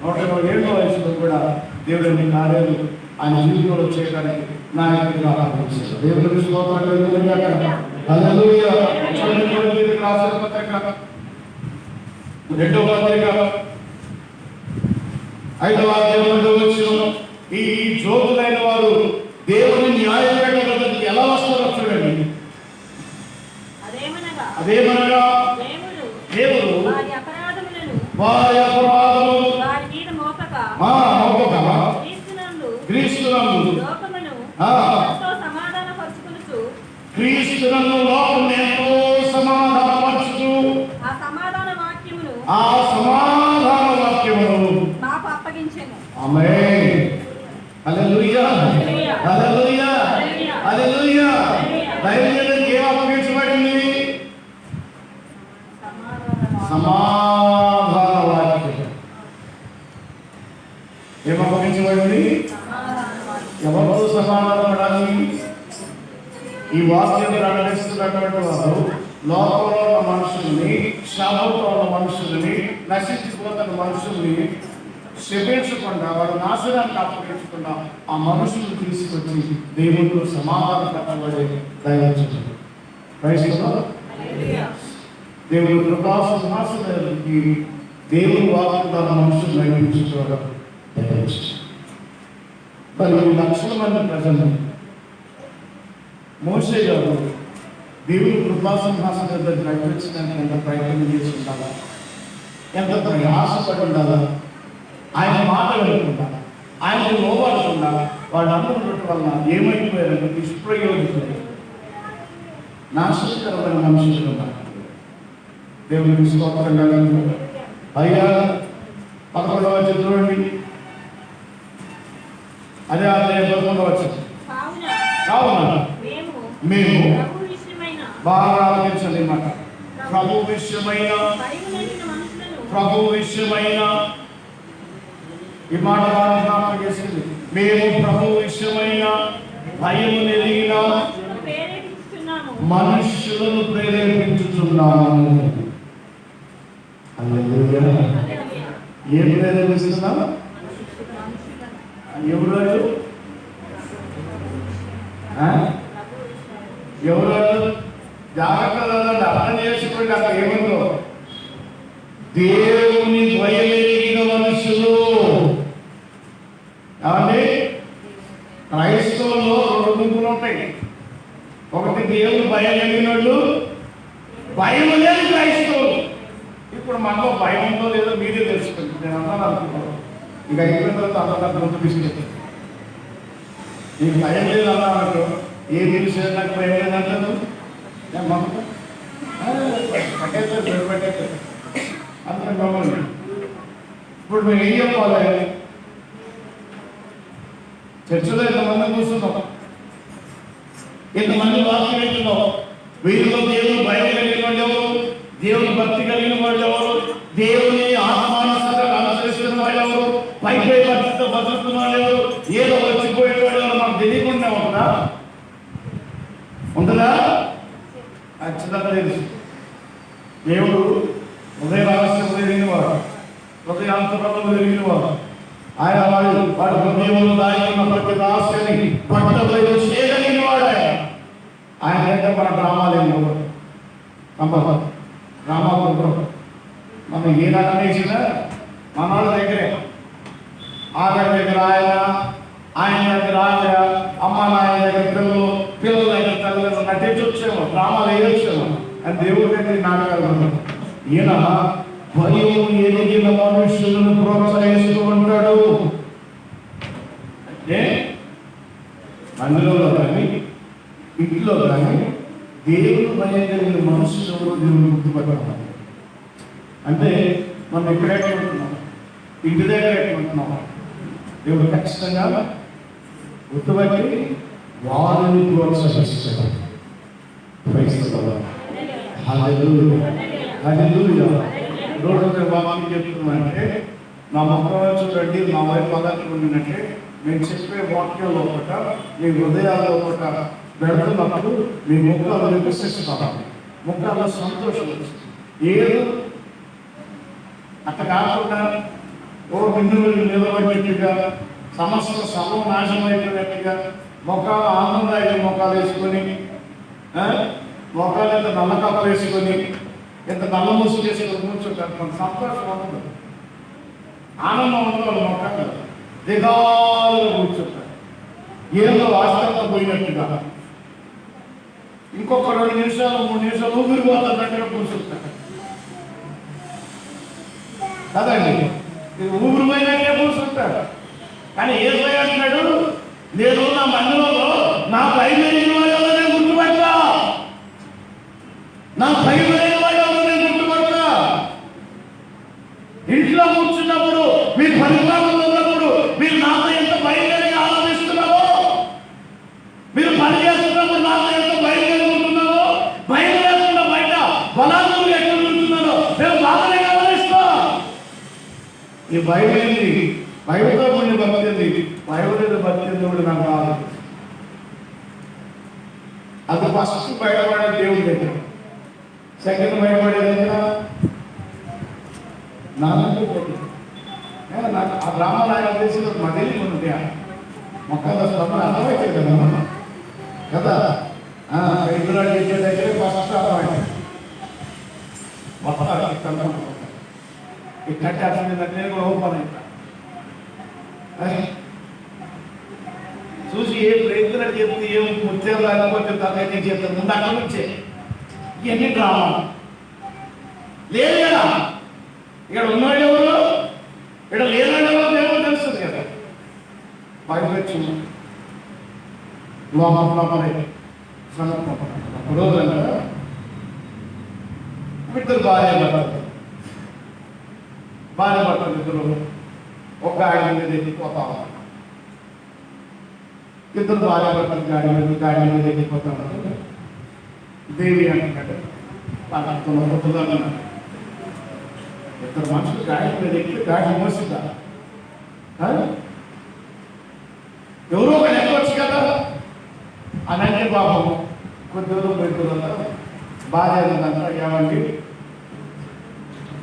Speaker 1: 120 ఏళ్ళ వయసులో కూడా దేవుడిని కార్యాలు ఆయన జీవితంలో చేయడానికి నాయకుడిగా ఆరాధించారు. దేవుడికి స్తోత్రం కలుగునుగాక. హల్లెలూయా. రాసిన పత్రిక 2వ పత్రిక 5వ అధ్యాయంలో వచ్చిన ఈ జ్యోతులైన వారు దేవుని న్యాయపీఠానికి ఎలా వస్తారో చూడండి. అదేమనగా దేవుడు వారి అపరాధములను క్రీస్తునందు లోకమును ఎంతో సమాధానపరచుచు ఆ సమాధాన వాక్యమును మాకు అప్పగించెను. ఆమేన్. హల్లెలూయా, హల్లెలూయా, హల్లెలూయా. దైవజనుడికి ఏం అప్పగించబడింది? సమాధాన వాక్యం. ఏం అప్పగించబడింది? ఎవరితో సమాధానం పడాలి? ఈ వాక్యం ప్రకటిస్తున్నటువంటి వారు లోకంలో ఉన్న మనుషుల్ని, శాపంతో ఉన్న మనుషుల్ని, నశించిపోతున్న మనుషుల్ని శపించకుండా, వారు నాశనానికి అప్పగించకుండా ఆ మనుషులను తీసుకొచ్చి దేవుడితో సమాధానం పెట్టబడే దైవజనుడు. దేవుని కృపా సింహాసనానికి దేవుని వాక్యం ద్వారా మనుషులు నడిపించుకోవడం. మరి లక్షల మంది ప్రజలు మోషే గారు దేవుని కృపా సింహాసనం దగ్గర నడిపించడానికి ఎంత ప్రయత్నం చేసి ఉండాలా, ఎంత ప్రయాసపడి ఉండాలా, ఆయన మాట వినకుండా, ఆయన లోబడకుండా వాళ్ళందరూ ఉండటం వల్ల ఏమైపోయారంటే నిష్ప్రయోజకులు, నాశనకరమైన మనుషులు ఉన్నారు. దేవునికి స్తోత్రం కలుగును. అయ్యా 11వ వచనం చూడండి. అదే అధ్యాయం 11వ వచనం. కావున మేము బాగా ఆలోచించండి మాట. ప్రభు విషయమైన ఈ మాట జ్ఞాపకం చేసింది. మేము ప్రభు విషయమైన భయం ఎదిగిన మనుషులను ప్రేరేపించుతున్నాము. ఏం ప్రేరేపిస్తున్నాము? ఎవరు ఎవరు జాగ్రత్తగా అర్థం చేసుకోండి. అక్కడ ఏముందో, దేవుని భయమెరిగిన మనుషులు. కాబట్టి క్రైస్తవుల్లో రెండు గుంపులు ఉంటాయి. ఒకటి దేవుని భయం కలిగిన వాళ్ళు, భయం లేని క్రైస్తవులు. ఇప్పుడు మనలో భయం ఉందో లేదో మీరే తెలుసుకోండి. నేను అన్నాను అనుకుంటున్నాను, ఇక అయిపోయిన తర్వాత అందరూ గుర్తు తీసుకెళ్తాను. నీకు భయం లేదు అన్నాను, ఏ నిమిషం నాకు భయం లేదంటాను. అంత గమని ఇప్పుడు మేము ఏం చెప్పాలి? చర్చలో ఇంతమంది కూర్చున్నాం, ఇంతమంది వాక్యం వింటున్నాం. వీరిలో దేవుని భయం కలిగిన వాళ్ళు ఎవరు? దేవుని భక్తి కలిగిన వాళ్ళు ఎవరు? దేవుని ఆత్మానుసారంగా అనుసరిస్తున్న వాళ్ళు ఎవరు? పైపై భక్తితో బతుకుతున్న వాళ్ళు ఎవరు? ఏదో వచ్చిపోయే వాళ్ళు ఎవరు? మాకు తెలియకుండా ఉంటుందా? ఉంటుందా? ఖచ్చితంగా తెలుసు. దేవుడు హృదయ రహస్యం తెలియని వాడు, హృదయాంతరంలో తెలియని వాడు. ఆయన వాడి హృదయంలో దాగి ఉన్న ప్రతి రహస్యాన్ని పట్టబయలు చేయగలిగిన వాడు. ఆయన దగ్గర మన డ్రామాలు ఏమి డ్రామాలు మనం ఏ రకం వేసినా మన వాళ్ళ దగ్గరే. ఆవిడ దగ్గర ఆయన దగ్గర ఆవిడ, అమ్మ నాయన దగ్గర పిల్లలు, పిల్లల దగ్గర తల్లిదండ్రులు నటించి వచ్చేమో, డ్రామాలు వేయొచ్చేమో. అని దేవుడి దగ్గర నాటకాలు. ఈయన భయం ఎదిగిన మనుషులను ప్రోత్సహిస్తూ ఉంటాడు. అంటే మందిరంలో కానీ ఇంట్లో కానీ దేవుడు భయం కలిగిన మనుషులు దేవుడు గుర్తుపట్టాలి. అంటే మనం ఎక్కడెక్కడ ఉంటున్నాం, ఇంటి దగ్గర ఎక్కడ ఉంటున్నాం, దేవుడు ఖచ్చితంగా గుర్తుపట్టి వారిని ప్రోత్సహిస్తాడు. బాబాకి చెప్తున్నానంటే, నా మొక్కలు చూడండి, నా వైపు పదార్థం ఉండినట్టే నేను చెప్పే వాక్యంలో ఒకట, మీ హృదయాల్లో ఒకట పెడుతున్నప్పుడు మీ ముఖాలు వికసిస్తాను, ముఖాల్లో సంతోషం వస్తుంది. ఏదో అట్లా కాకుండా ఓ బిందువులు నిలబడినట్టుగా, సమస్త సమం నాశనం అయిపోయినట్టుగా ముఖాలు ఆనందాన్ని ముఖాలు వేసుకొని, ముఖాలు ఇంత నల్ల కప్పు వేసుకొని, ఇంత నల్ల ముసుగు వేసుకొని కూర్చుంటారు. మన సంతోషం ఉండదు, ఆనందం ఉండదు. ముఖాలు దిగాలు కూర్చుంటారు, ఏదో ఆస్తంతా పోయినట్టుగా. ఇంకొక 2 నిమిషాలు 3 నిమిషాలు ఊపిరిపోతున్నట్టుగా కూర్చుంటారు కదండి. ఊపిరి పోయినట్టే కూర్చుంటారు. కానీ యేసయ్య అంటున్నాడు, నేను నా మందిరంలో నా భయమైన వాళ్ళని గుర్తుపడతా, నా భయమైన వాళ్ళని గుర్తుపడతా. ఇంట్లో కూర్చున్నప్పుడు, మీ పరిపాలనలో ఉన్నప్పుడు మీరు నాతో ఎంత భయంగా ఆలోచిస్తున్నారో, మీరు పని చేస్తున్నప్పుడు నాతో ఎంత భయంగా ఉంటున్నారో, భయం లేకుండా బయట బలాలు ఎక్కడ ఉంటున్నారో మేము బాగానే గమనిస్తాం. ఈ భయం ఏంటి? భయంతో కొన్ని భక్తి, భయం లేదు భక్తి కూడా నాకు కాదు. అది ఫస్ట్ బయటపడే దేవుడి దగ్గర, సెకండ్ బయటపడే దగ్గర నాకు ఆ గ్రామాలు ఆయన చేసిన మదిలి ఉంటాయా మొక్కలు అర్థమైతే కదా కదా. ఎదురు చేసే దగ్గర ఫస్ట్ అర్థమైంది. ఈ కట్టి అర్థం దగ్గర కూడా ఓపెన్ అవుతా చూసి ఏ ప్రయత్నం చెప్తే ఏం ముత్యాలు లేకపోతే తగ్గ చెప్తాను. ముందు అక్కడ నుంచే ఇవన్నీ డ్రామా లేదు కదా. ఇక్కడ ఉన్నాడు ఎవరు, ఇక్కడ లేనాడు ఎవరు ఏమో తెలుస్తుంది కదా. పైపెచ్చు రోజు అంటారా ఇద్దరు భార్య భర్తలు ఇద్దరు ఒక గాడి మీద ఎక్కిపోతా ఉన్నారు. ఇద్దరు భార్య భర్తలు గాడి మీద ఎక్కిపోతా ఉన్నారు. దేవి అంటున్నాడు, ఇద్దరు మనుషులు గాడి మీద ఎక్కి గాడి మోసిందా? ఎవరో ఒక ఎక్కొచ్చు కదా అని అంటే పాపం కొద్ది దూరం పెడుతుందంట. భార్య అందంట, ఏమండి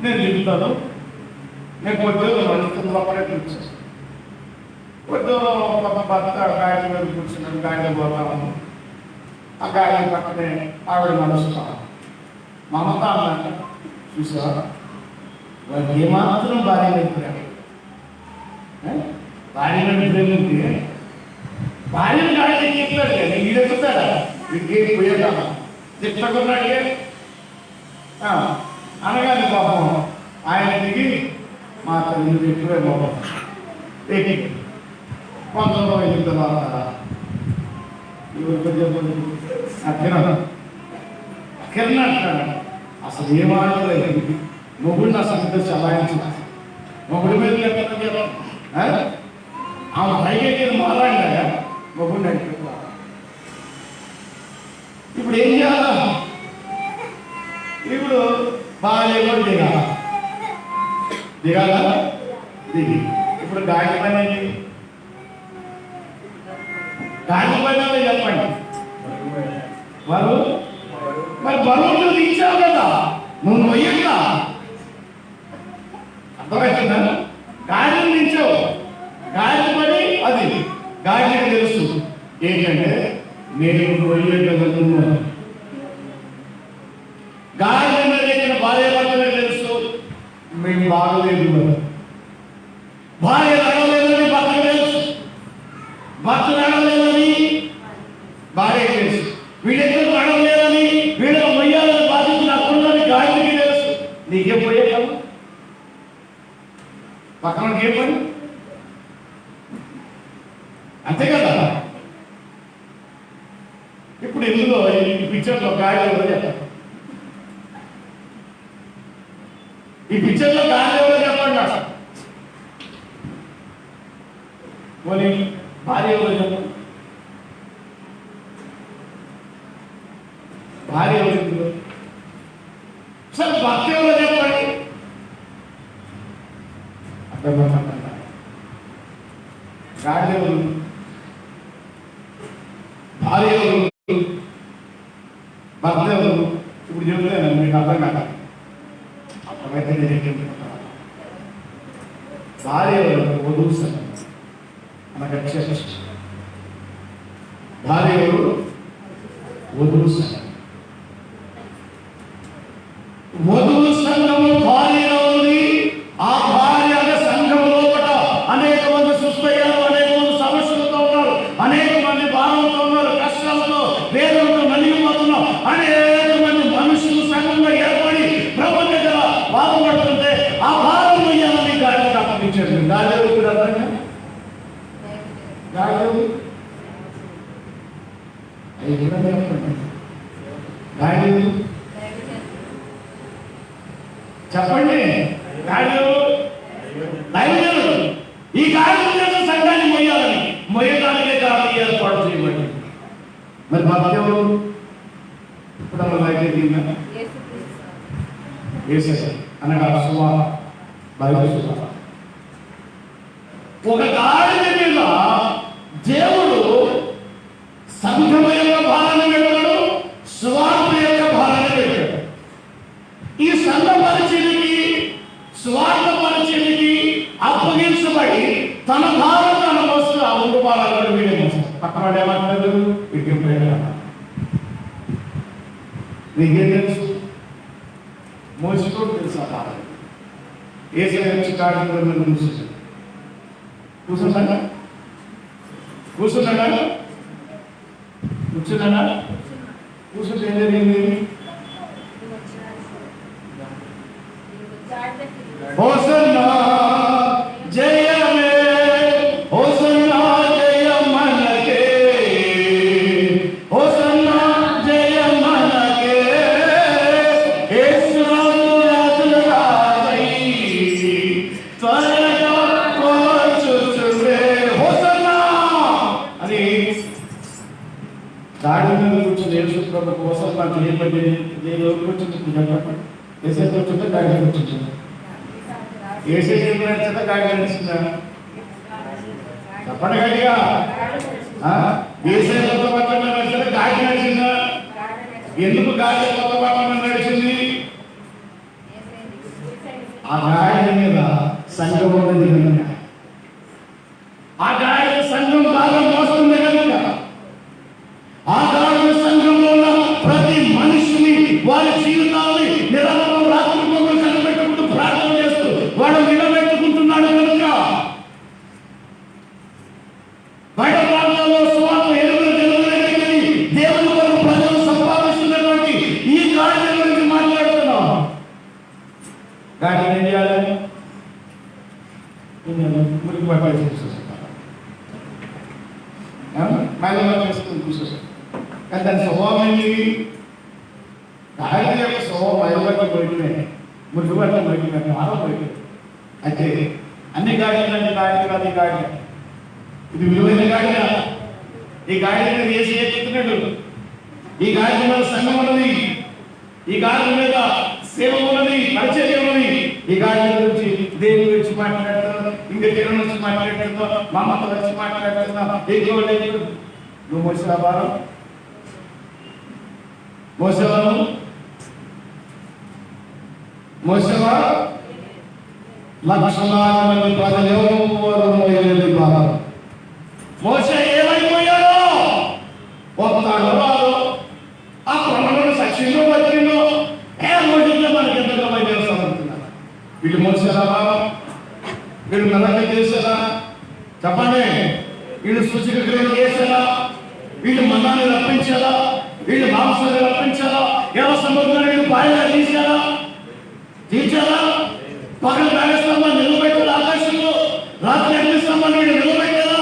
Speaker 1: నేను దిగుతాను, నేను కొద్ది దూరం నడుస్తుంది అప్పుడే కూర్చొని కొద్ది దూరం భర్త గాడి మీద కూర్చున్నాను, గాడిలో పోతాను. ఆ గాడి పక్కనే ఆవిడ నడుస్తా మమత అన్నట్ట చూసావా వాడికి ఏమాత్రం భార్య ప్రేమ భార్య ప్రేమ ఉంటే భార్యను గాడికి చెప్తాడు కానీ వీడెక్కుతాడా వీడికి పోయేదా తిట్టకున్నాడే అనగానే పాపం ఆయన దిగి మా తల్లి ఎక్కువే బాబా ఎక్కి 19 తర్వాత కిరణ్ అంటాడు అసలు ఏమాడలేదు మొగుడిని అసలు చలాయించు మొగుడి మీద ఆమె పైకి మాట్లాడినాగా మొగుడిని అడిగి ఇప్పుడు ఏం చేయాలా ఇప్పుడు బాగా దిగాల దిగి ఇప్పుడు గాడి పైన గాడి పైన చెప్పండి బరువు మరి బరువు దించావు కదా నువ్వు మొయ్యట్లా అర్థమవుతుందా గాడిని దించావు గాడి పడి అది గాడికి తెలుసు ఏంటంటే నేను మొయ్యగలను గాడి మీద భార్య భర్తనే తెలుసు మేము బాగలేదు భార్య నడవలేదని భర్తకు తెలుసు భర్త నడవలేదని భార్య తెలుసు వీళ్ళెక్కడూ నడవలేదని వీళ్ళకి మొయ్యాలని బాధ్యత నాకుందని గాడికి తెలుసు నీకేం పోయే పక్కన ఏం పని అంతే కదా ఇప్పుడు ఎందులో ఈ పిక్చర్లో గాడి ఎవరో చెప్పండి ఈ పిక్చర్లో గాడి ఎవరో చెప్పండి అసలు పోనీ భార్య ఎవరో చెప్పండి భార్య ఎవరు సార్ భర్త ఎవరో చెప్పండి గాడి ఎవరు భార్య ఎవరు భర్త ఎవరు ఇప్పుడు చెప్తాను మీకు అర్థం కాదు అర్థమైతే భార్య ఎవరు వధువు అనగా భార్య ఎవరు వధువు వధువు సంఘము భార్యలో ఉంది ఆ భార్య సంఘం లోపల అనేక మంది సుస్థయ్యారు అనేక మంది సమస్యలతో ఉన్నారు అనేక మంది భారంతో ఉన్నారు కష్టాలతో వేదనతో నలిగిపోతున్నారు అనేక మంది మనుషులు సంఘంగా ఏర్పడి ప్రభు దగ్గర బాధపడుతుంటే ఆ భారం అయ్యాలని గాడికి అప్పగించారు గాలి కూడా అర్థంగా గాలి గాలి చెప్పండి గాడి దైవజనుడు ఈ గాడి సంఘాన్ని మొయ్యాలని మొయ్యడానికే గాడి ఏర్పాటు చేయబడి మరి భక్తి ఎవరు ఇప్పుడు అనగా ఒక గాడి మీద దేవుడు సంఘం యొక్క భారాన్ని పెట్టాడు సువార్త యొక్క భారాన్ని పెట్టాడు ఈ సంఘ పరిచయకి స్వార్థ పరిచయకి అప్పగించబడి తన భారం తన వస్తు ఆ ముందు భారాలను వీడే పక్కన ఏమంటారు వీటికి నీకేం తెలుసు మోసుకోడు తెలుసు ఆ భారం ఏసీ కార్యక్రమం కూర్చున్నాడా కూర్చున్నాడా కూర్చున్నాడా కూర్చుంటే ఏం జరిగింది హోసన్నా జయమే హోసన్నా జయమనకే హోసన్నా జయమనకే యేసురాజు రాజులరాజై త్వరగా వచ్చుచుండే హోసన్నా అని గాడి మీద కూర్చొని యేసు ప్రభు కోసం నాకు ఏపడి దేవుడు కూర్చుంటుంది చెప్పండి ఏసే కూర్చుంటే గాడి కూర్చుంటుంది ఏసే నడిచిందా గాడి నడిచిందా చెప్పండి గట్టిగా ఏసే కొత్త పట్టణంలో నడిచిందా గాడి నడిచిందా ఎందుకు గాడి కొత్త పట్టణంలో నడిచింది ఆ గాడి మీద సంఘం ఉన్నది కనుక ఆ గాడి సంఘం బాగా మోస్తుంది కనుక ఆ గాడి సంఘం పట్టేసి చూసేసాను, మైలుగా చేసుకుని చూసేసాను. కానీ దాని స్వభావం ఏంటి? గాడిద యొక్క స్వభావం మైలుబట్టి పోయిపోయి మురుగుబట్టి పోయిపోయి ఆరోపోయి. అయితే అన్ని గాడిదలు గాడిద కాదు ఈ గాడిద, ఇది విలువైన గాడిద. ఈ గాడిద మీద వేసి ఎక్కుతున్నాడు. ఈ గాడిద మీద సంఘం ఉన్నది, ఈ గాడిద మీద సేవ ఉన్నది, పరిచర్య ఉన్నది. ఈ గాడిద గురించి దేవుని గురించి మాట్లాడుతున్నా, ఇంకా దేవుని నుంచి మాట్లాడుతున్నా, మమ్మత వచ్చి మాట్లాడుతున్నా. నువ్వు మోసా భారం మోసేవారు మోసేవా లక్షలాది మంది ప్రజలు మోసే ఏమైపోయాడో వస్తాడో రాదో, ఆ క్రమంలో సక్షిలో బతికిందో ఏ రోజుల్లో మనకి ఎంతగా బయలుదేరుతున్నారు. వీళ్ళు మోసేలా వీళ్ళు నరక చేసేలా చెప్పండి, వీళ్ళు సూచక క్రియలు చేసేలా, వీళ్ళు మన్నాన్ని రప్పించాలా, వీళ్ళు మాంసాన్ని రప్పించాలా, ఎలా సముద్రం వీళ్ళు బాయిగా తీర్చాలా, పగలు మేఘస్తంభాన్ని నిలబెట్టాలా, ఆకాశంలో రాత్రి అగ్నిస్తంభాన్ని వీళ్ళు నిలబెట్టాలా,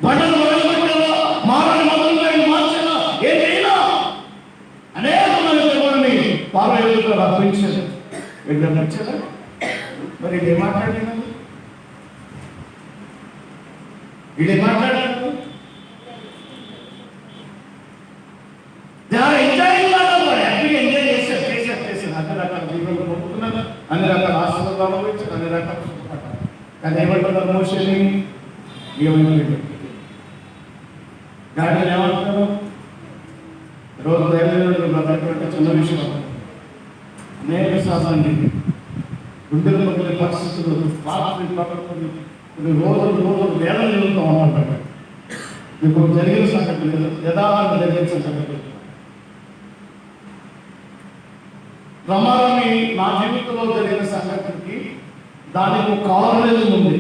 Speaker 1: బండలు మొదలుపెట్టాలా, మారని మొదలు వీళ్ళు మార్చాలా, ఏదైనా అనేక మంది దేవుడిని పాలకులతో రప్పించారు. వీళ్ళు నచ్చారా? మరి ఇది మాట్లాడినారు, వీళ్ళు మాట్లాడారు. అన్ని రకాల ఆశీర్వాదాలు అనుభవించారు, అన్ని రకాల సుఖపడ్డారు. కానీ ఏమంటున్నారు మోషేని? గాడిని ఏమంటున్నారు? రోజు దైవజనుడు చిన్న విషయం అనేక సాధాన్ని గుండెలు పగిలే పరిస్థితులు, కొన్ని రోజులు వేదన జరుగుతూ ఉంటారు. మీకు జరిగిన సంగతి లేదు, యథార్థంగా జరిగిన సంగతి. ప్రమాదం నా జీవితంలో జరిగిన సంగతికి దానికి ఒక కారణం ఉంది.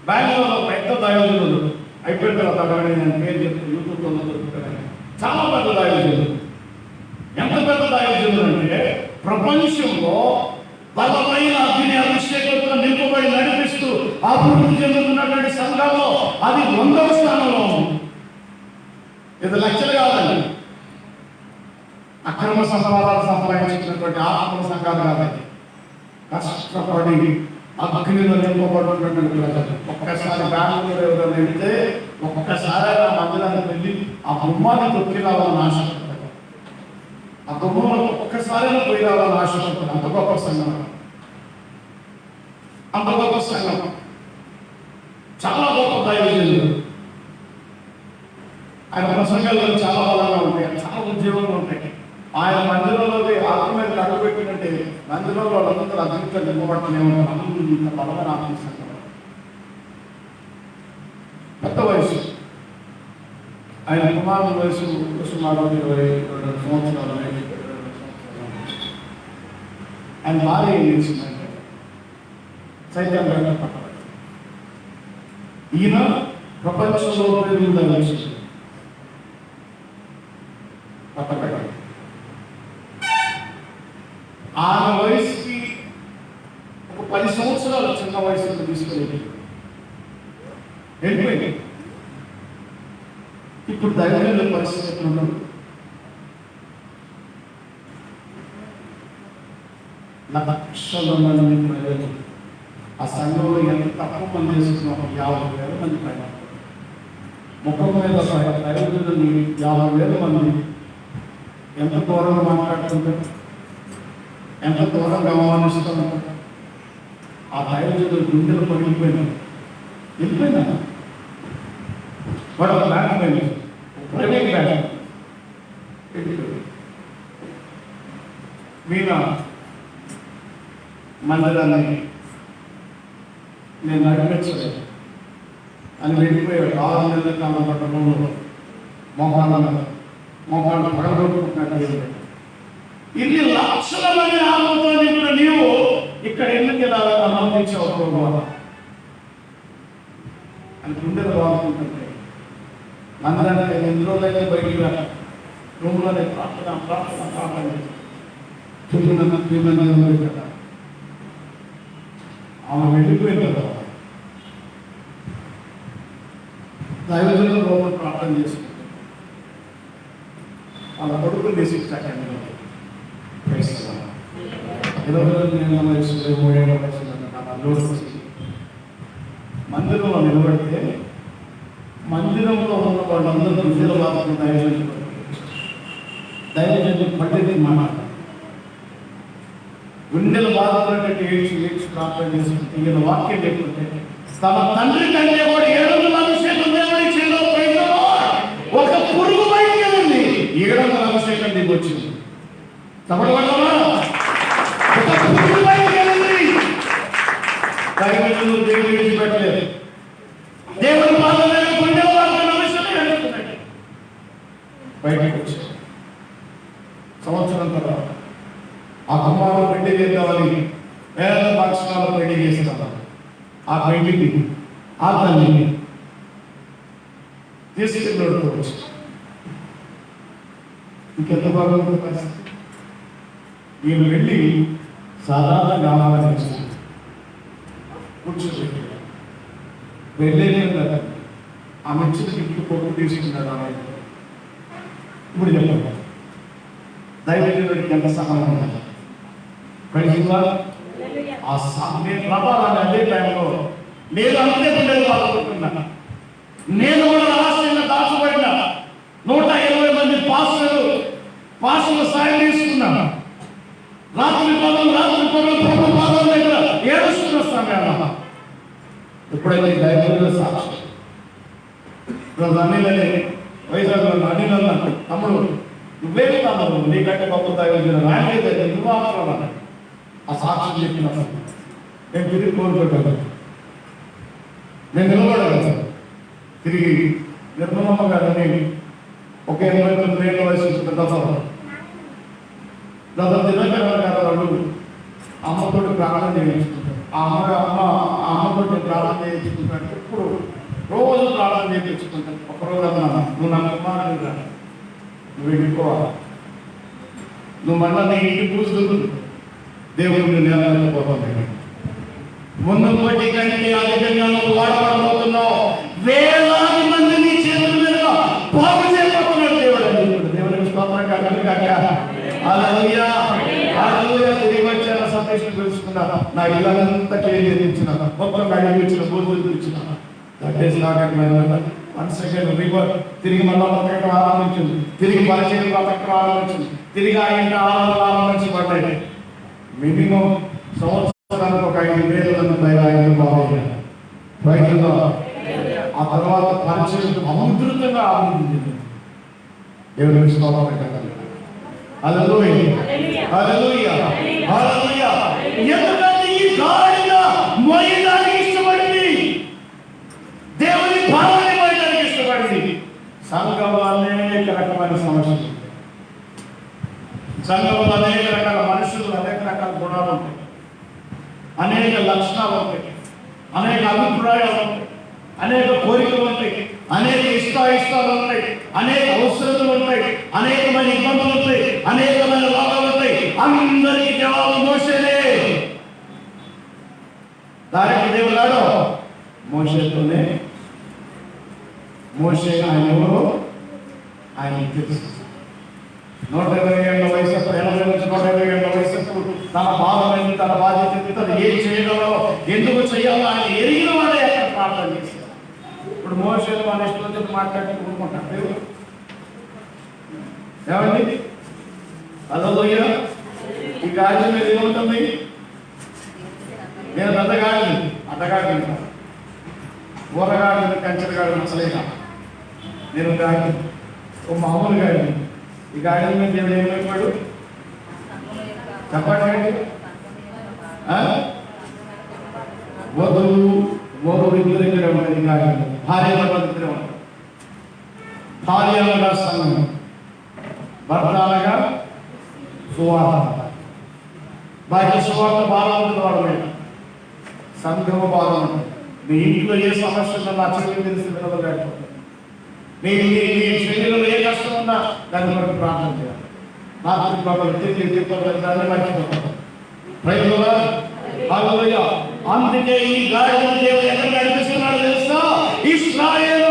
Speaker 1: బెంగళూరులో పెద్ద దైవజనుడు అయిపోయిన తర్వాత నేను పేరు చెప్తాను, యూట్యూబ్లో దొరుకుతాను. చాలా పెద్ద దైవజనుడు. ఎంత పెద్ద దైవజనుడు అంటే ప్రపంచంలో బలమైన అగ్ని అభిషేకంతో నింపబడి నడిపిస్తూ అభివృద్ధి చెందుతున్నటువంటి సంఘంలో అది 100వ స్థానంలో ఉంది. ఇది లక్షలు కాదండి, అక్రమ సంపాదాలు సంపాదించినటువంటి ఆత్మ సంఘాలు కాదండి. కష్టపడి అగ్నిలో నింపబడినటువంటి ప్రజలు. ఒక్కసారి బెంగళూరు ఎవరైనా వెళితే ఒక్కసారి ఆ మందిరానికి వెళ్ళి ఆ బొమ్మని తొక్కి రావాలని ఆశపడతారు. ఆ బొమ్మలో ఒక్కసారైనా పోయి రావాలని ఆశపడతారు. అంత గొప్ప సంఘం, అంత గొప్ప సంఘం, చాలా గొప్ప దైవజనుడు. ఆయన ప్రసంగాల్లో చాలా బలంగా ఉంటాయి, చాలా ఉద్యోగంగా ఉంటాయి. ఆయన మందిరంలోకి ఆత్మ మీద కట్టుబెట్టినట్టే మందిరంలో వాళ్ళందరూ అద్భుతంగా నింపబడుతూనే ఉంటారు. ఇంత బలమైన ఆత్మ సంఘం. పెద్ద వయసు, ఆయన కుమారుల వయసు సుమారు 22 సంవత్సరాలు. ఆయన భార్య ఏం చేసిందంటే సైతం పట్టబడి ఈయన ప్రపంచంలో పెరుగుదల పట్టబడ్డాడు. ఆమె వయసుకి ఒక 10 సంవత్సరాలు చిన్న వయసులో తీసుకెళ్ళి వెళ్ళిపోయింది. ఇప్పుడు దైవజనుల పరిస్థితి ఉండదు. లక్షల మంది ప్రజలు ఆ సంఘంలో ఎంత తక్కువ మంది చేసుకున్నాం, 50,000 మంది పైన. ముఖం మీద దైవజనులు 50,000 మంది ఎంత దూరంగా మాట్లాడుతుంటారు, ఎంత దూరంగా అవమానిస్తున్నారు. ఆ దైవజనులు గుండెలు పగిలిపోయినారు, వెళ్ళిపోయినా. వాడు ఒక bank manager, private bank Meena మందిరాన్ని నేను నడిపించలేదు అని వెళ్ళిపోయాడు. 6 నెలల కాలం పట్టణంలో మోహాన్ని పగలగొట్టుకుంటున్నట్టు ఇన్ని లక్షల మంది ఆత్మతో నింపిన నీవు ఇక్కడ ఎందుకు ఇలా అనుమతించావు అని గుండెలు బాగుంటుంటే మందిరానికి 8 రోజులైతే బయటికి వెళ్ళాలి. రూమ్లోనే ప్రార్థన చూపిన కదా. ఆమె వెళ్ళిపోయిన తర్వాత దైవజనులు లోపల ప్రార్థన చేసుకుంటారు. వాళ్ళ కొడుకులు తీసుకొచ్చాక మందిరంలో నిలబడితే మందిరంలో ఉన్న వాళ్ళందరూ విజయ బాధలు దైవజనులు పట్టి మాట్లాడతారు. గుండెల బాధలు కంటే ఏడ్చి ప్రార్థన చేసుకుంటే ఈయన వాక్యం లేకుంటే తమ తండ్రి కంటే కూడా 700 అభిషేకం దేవుడి చేతిలో పోయిందో ఒక పురుగు బయటికి వెళ్ళింది. 700 అభిషేకం నీకు వచ్చింది. తమడు పడవా ఒక పురుగు బయటికి వెళ్ళింది. దైవజనులు దేవుడి విడిచిపెట్టలేదు. దేవుడి బాధలు గుండెల బాధలు అభిషేకం బయటకు వచ్చారు. సంవత్సరం తర్వాత ఆ కుమారుడు పెళ్లి చేద్దామని వేద పక్షాలు పెళ్లి చేస్తారు. ఆ పెళ్లికి ఆ తల్లిని తీసుకెళ్ళి ఇంకెంత బాగుంటుంది పరిస్థితి. వీళ్ళు వెళ్ళి సాధారణ గ్రామాలని కూర్చోబెట్టి వెళ్ళేది ఆమె ఇచ్చిన ఇంటి కొడుకు తీసుకున్నాడు. ఆమె ఇప్పుడు చెప్పండి దైవజనుడికి ఎంత సహనం ఉండాలి. ఆ నేను ప్రభావాన్ని అదే టైంలో నేను అంతే ఉండేది బాధపడుతున్నా. నేను కూడా రహస్యంగా దాచబడిన 120 మంది పాస్టర్లు సాయం తీసుకున్నాను. రాత్రి పగలు ప్రభు పాదం దగ్గర ఏడుస్తున్న సమయాన్ని ఎప్పుడైతే దైవజనుల సాక్షి అనిలని వైజాగ్ అనిల్ తమ్ముడు నువ్వేమి తమ్ముడు నీకంటే గొప్ప దైవజనులు ఆయనైతే నువ్వు మాత్రం ఆ సాక్షి చెప్పినప్పుడు నేను తిరిగి కోరుకుంటాను. నేను నిలబడగలను. తిరిగి నిర్మలమ్మ గారిని ఒక 89 ఏళ్ళ వయసు గత దినకరణ గారు వాళ్ళు అమ్మతో ప్రార్థన చేయించుకుంటారు. ఆ అమ్మతో ప్రార్థన చేయించుకుంటారు. ఇప్పుడు రోజు ప్రార్థన చేయించుకుంటారు. ఒకరోజు అన్నా నువ్వు నా కుమారుడు నువ్వు వెళ్ళిపోవాలి, నువ్వు మళ్ళా నీ ఇంటి పూజలు దేవుడిని నిలబడిపోతాను. ముందు కంటే అధికంగా నువ్వు వాడబడబోతున్నావు. వేలాది మంది నీ చేతుల మీద బాగు చేయబోతున్నాడు దేవుడు. దేవుడికి స్తోత్రం కాక తిరిగి వచ్చాను. సంతోషం తెలుసుకున్నా. నా ఇల్లంతా క్లీన్ చేయించిన, మొత్తం కడిగి ఇచ్చిన, బూతులు ఇచ్చిన. వన్ సెకండ్ రివర్ తిరిగి మళ్ళా బతకడం ఆరంభించింది. తిరిగి పరిచయం బతకడం ఆరంభించింది. తిరిగి ఆయన ఆరంభించబడ్డాయి. మినిమం సంవత్సరానికి ఒక 5,000 మంది బయలు బాగుంది. రైతుల్లో ఆ తర్వాత పరిచయం అమృతంగా ఆరంభించింది. దేవుని స్తోత్రం. ఎందుకంటే ఈ గాడిగా మోయడానికి ఇష్టపడింది, దేవుని భావాన్ని మోయడానికి ఇష్టపడింది. సంఘంలో అనేక రకమైన సమస్యలు, సంఘంలో అనేక రకాల మనుషులు, అనేక రకాల గుణాలు ఉంటాయి, అనేక లక్షణాలు ఉంటాయి, అనేక అభిప్రాయాలు ఉంటాయి, అనేక కోరికలు ఉంటాయి, అనేక ఇష్టాలు ఉంటాయి, అనేక అవసరాలు ఉంటాయి, అనేకమైన ఇబ్బందులు ఉంటాయి, అనేకమైన లోపాలు ఉంటాయి. అందరికీ జవాబు మోసేనే. దానికి దేవుడాడు మోసేతోనే. మోసే ఆయన ఎవరు ఆయన తెలుసు. 120 ఏళ్ళ వయసు, 80 నుంచి 120 ఏళ్ళ వయసు తన బాధమైంది, తన బాధ్యత తను ఏం చేయగలరో, ఎందుకు చేయాలో ఆయన ఎరిగిన వాడే అక్కడ ప్రార్థన చేశారు. ఇప్పుడు మోసేలు మన ఇష్టం చెప్పి మాట్లాడుకుంటాడు. ఏమండి అదోయ్య ఈ గాడి మీద ఏముంటుంది? నేను పెద్దగాడి అడ్డగాడి ఊరగాడి కంచెరగాడు నచ్చలేక నేను గాడి ఓ మామూలు గాడి. ఈ గాడి మీద దేవుడు ఏమైపోయాడు చెప్పండి. వధువు ఇద్దరు దగ్గర ఉంటుంది. గాడి భార్య దగ్గర ఉంటుంది. భార్య అనగా సంఘం, భర్త అనగా సువార్త. బాధ్య సువార్త బాగా ఉంటుంది. వాడు మీద సంఘము బాగా ఉంటుంది. నీ ఇంట్లో ఏ సమస్య ఉన్నా నా చెల్లి తెలిసి వినవలేకపోతుంది. నీ శరీరంలో ఏ కష్టం ఉన్నా దాన్ని బట్టి ప్రార్థన చేయాలి. రాత్రి బాబాలు దాన్ని మర్చిపోతాం. రైతులా అందుకే ఈ గాడిని దేవుడు ఎక్కడ నడిపిస్తున్నాడు తెలుసా? ఇశ్రాయేలు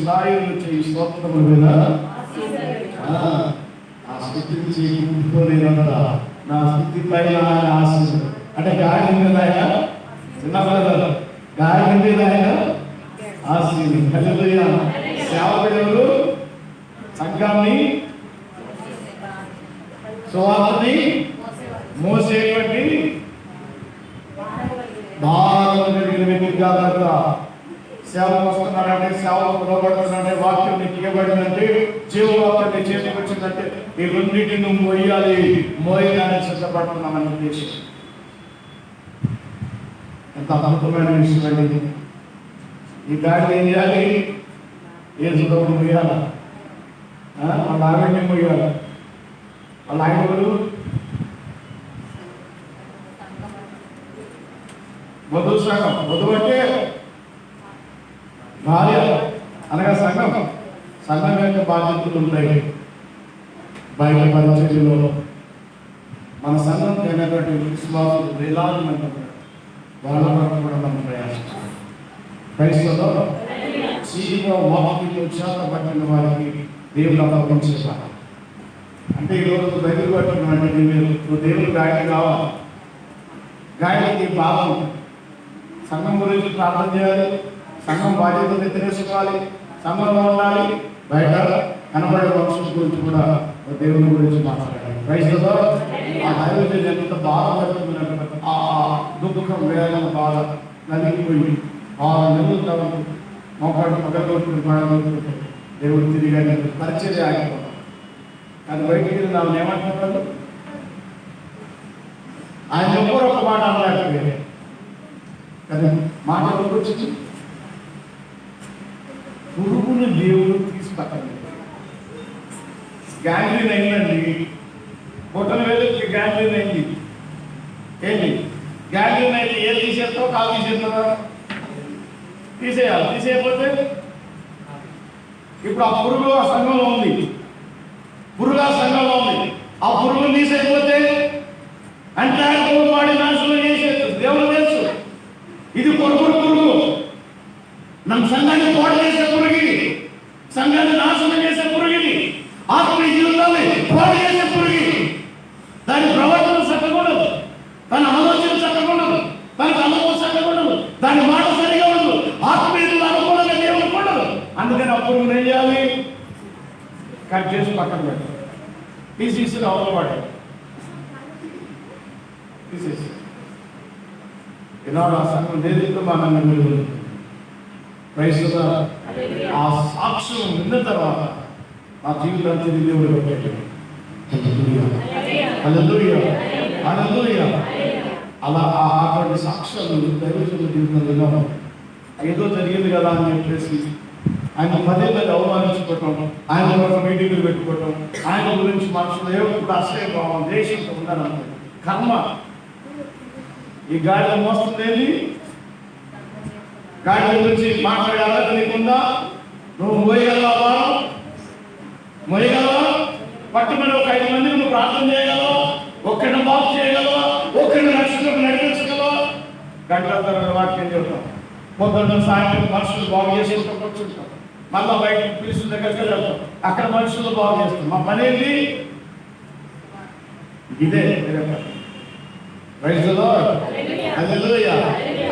Speaker 1: ఇశ్రాయేలు చేయి స్తోత్రముల మీద ఆ స్థితిని చేయకుండా నా స్థితి పైన ఆశ అంటే గాయం మీద ఆయన చిన్న పిల్లలు గాయం మీద ఆయన ఆశీని హల్లెలూయా. సేవకుడు సంఘాన్ని సువార్తని మోసేటువంటి భారం కలిగిన వ్యక్తి కాదు. సేవకు వస్తున్నారంటే, సేవకు నిలబడుతున్నారంటే, వాక్యం తీయబడిందంటే, జీవవాక్యాన్ని చేతికి వచ్చిందంటే ఈ రెండింటిని నువ్వు మోయాలి, మోయడానికి సిద్ధపడుతున్నామని ఉద్దేశం. ఎంత అద్భుతమైన విషయం అండి. ఈ గాడిని ఏం చేయాలి? ఏసుదోడు మోయాలి, వాళ్ళ ఆవిడ్ని మోయాలి. వాళ్ళ ఆయన వధువు సంఘం. వధువు అంటే భార్య అనగా సంఘం. సంఘం యొక్క బాధ్యతలు ఉంటాయి. బయట పరిచర్యలో మన సంఘం అయినటువంటి విశ్వాసులు వేలాది మంది ఉంటారు. వాళ్ళ వరకు కూడా మనం ప్రయాసం క్రైస్తవులో సీగా వాక్యంలో ఉత్సాహపడిన వారికి దేవుడు అప్పగించేవారు. అంటే ఈరోజు బయలు పట్టినటువంటి నువ్వు దేవుడు గాయని కావాలి. గాయనికి భావం సంఘం గురించి ప్రార్థన చేయాలి, సంఘం బాధ్యతలు ఎత్తిరేసుకోవాలి, సంఘంలో ఉండాలి. బయట కనబడే వంశం గురించి కూడా దేవుని గురించి మాట్లాడాలి. క్రైస్తవులో ఆ దైవజన్ ఎంత బాధపడుతున్న ఆ దుఃఖం వేదన బాధ నలిగిపోయి 6 నెలలు తనకు మోకాడు పగలగొట్టుకుని దేవుడు తిరిగి పరిచర్య ఆగిపోతాం. అది బయటికి నాకు ఏమంటున్నాడు? ఆయన ఎవరు ఒక మాట అన్నాడు కదా, మాట వచ్చి పురుగుని దేవుడు తీసి పక్కన గ్యాంగ్రీన్ అయిందండి. బొట్టల వేలకి గ్యాంగ్రీన్ అయింది. ఏంటి గ్యాంగ్రీన్ అయితే ఏం తీసేస్తావు? కాలు తీసేస్తావా? తీసేయాలి. తీసేయకపోతే ఇప్పుడు ఆ పురుగు ఆ సంఘంలో ఉంది, పురుగు ఆ సంఘంలో ఉంది. ఆ పురుగును తీసేయకపోతే అంటే వాడి నాశనం చేసేది దేవుడు తెలుసు. ఇది పురుగు నమ్మ సంఘాన్ని పాడు చేసే పురుగు, సంఘాన్ని నాశనం చేసే పురుగు, ఆత్మీయ జీవితాన్ని పాడు చేసే పురుగు. దాని ప్రవర్తన చక్కకూడదు, తన ఆలోచన చక్కకూడదు, తనకు అనుభవం చక్కకూడదు, దాని మాట సరిగా ఉండదు, ఆత్మీయులు అనుకూలంగా దేవుడు కూడదు. అందుకని ఆ పురుగును ఏం చేయాలి? కట్ చేసి పక్కన పెట్టాలి. తీసేసి అవసరపడాలి. తీసేసి ఈనాడు ఆ సంఘం నేరుగా మన క్రైస్తవ ఆ సాక్ష్యం విన్న తర్వాత నా జీవితాన్ని దేవుడు పెట్టాడు. అలా అటువంటి సాక్ష్యాలు దైవజనుల జీవితంలో ఏదో జరిగింది కదా అని చెప్పేసి ఆయన పదే అవమానించుకోవటం, ఆయన ఒక మీటింగ్లు పెట్టుకోవటం, ఆయన గురించి మనుషులు ఎప్పుడు అసహ్య భావం దేశంతో ఉండాలన్నది కర్మ. ఈ గాడిలో మోస్తుంది, గాడి గురించి మాట్లాడే అర్హత నీకుందా? నువ్వు మోయగలవా? మోయగలవా? పట్టుమని ఒక 5 మందిని నువ్వు ప్రార్థన చేయగలవా? ఒక్కడిని బాగు చేయగలవా? ఒక్కడిని రక్షణకు నడిపించగలవా? గంటల తరబడి వాక్యం చెప్తాం. పొద్దున్న సాయంత్రం మనుషులు బాగు చేసుకుంటూ కూర్చుంటాం. మళ్ళా బయట పిలుచుల దగ్గరికి వెళ్తాం, అక్కడ మనుషులు బాగు చేస్తాం. మా పని ఏంటి? ఇదే.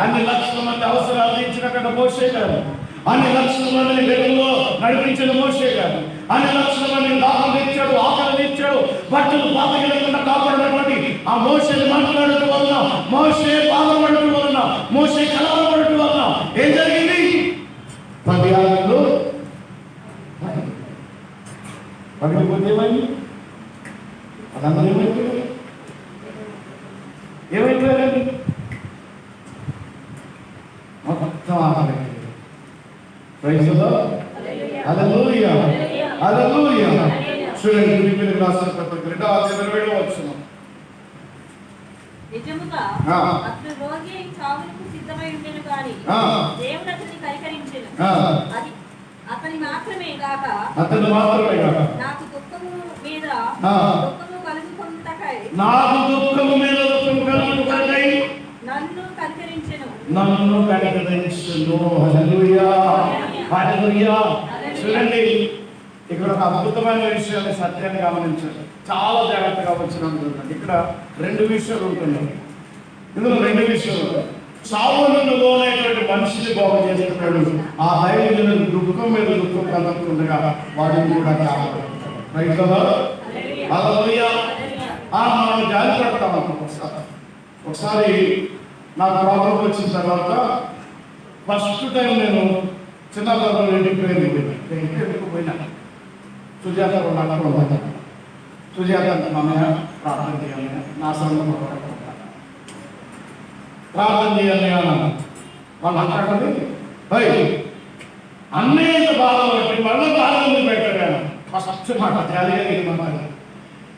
Speaker 1: అన్ని లక్షల మంది అవసరాలు తీర్చినక్కడ మోషే గారు, అన్ని లక్షల మందిని వెలుగులో నడిపించిన మోషే గారు, అన్ని లక్షల మందిని దాహం తీర్చాడు, ఆకలి తీర్చాడు, బట్టలు పాతగిలకుండా కాపాడినటువంటి ఆ మోషేని మాట్లాడటం వలన, మోషే బాధపడటం వలన, మోషే కలవరపడటం వలన ఏం జరిగింది? 10 ఆజ్ఞలు పగిలిపోతే ఏమైంది? అదందరూ ఏమైపోయారు? ఏమైపోయారండి? మొత్తం ఆకలి. ప్రైజ్లో హల్లెలూయా, హల్లెలూయా. చూడండి, ఫిలిప్పీయులకు రాసిన పత్రిక 2:27 వచనం.
Speaker 2: నిజముగా అతడు రోగి చావుకు సిద్ధమై ఉండెను గాని దేవుడు అతన్ని కనికరించెను. అతని మాత్రమే కాక నాకు దుఃఖము మీద దుఃఖము కలుగుకొనుటకై నన్ను కనికరించెను.
Speaker 1: హల్లెలూయా, హల్లెలూయా. చూడండి, ఇక్కడ ఒక అద్భుతమైన విషయాన్ని సత్యాన్ని గమనించండి. చాలా జాగ్రత్తగా వచ్చిన ఇక్కడ 2 విషయాలు ఉంటున్నాయి. ఇందులో 2 విషయాలు ఉంటాయి. సావులను లోనైనటువంటి మనిషిని బాగు చేస్తున్నాడు. ఆ దైవజనుడు దుఃఖం మీద దుఃఖం కలుగుతుండగా వాడిని కూడా కాపాడుతాడు. రైట్ కదా? హల్లెలూయా. మనం జాలి పడతాం. ఒకసారి నాకు ప్రాబ్లం వచ్చిన తర్వాత ఫస్ట్ టైం నేను చిన్నతనంలో ఇంటికి పోయినా. సుజాత మామయ్య ప్రార్థన చేయాలి, నా సంఘం ప్రార్థన చేయాలి అన్నాను. వాళ్ళు అంటాడు అన్నేక బాధ బట్టి మళ్ళీ ప్రార్థన పెట్టాను. ఫస్ట్ మాట జాలిగా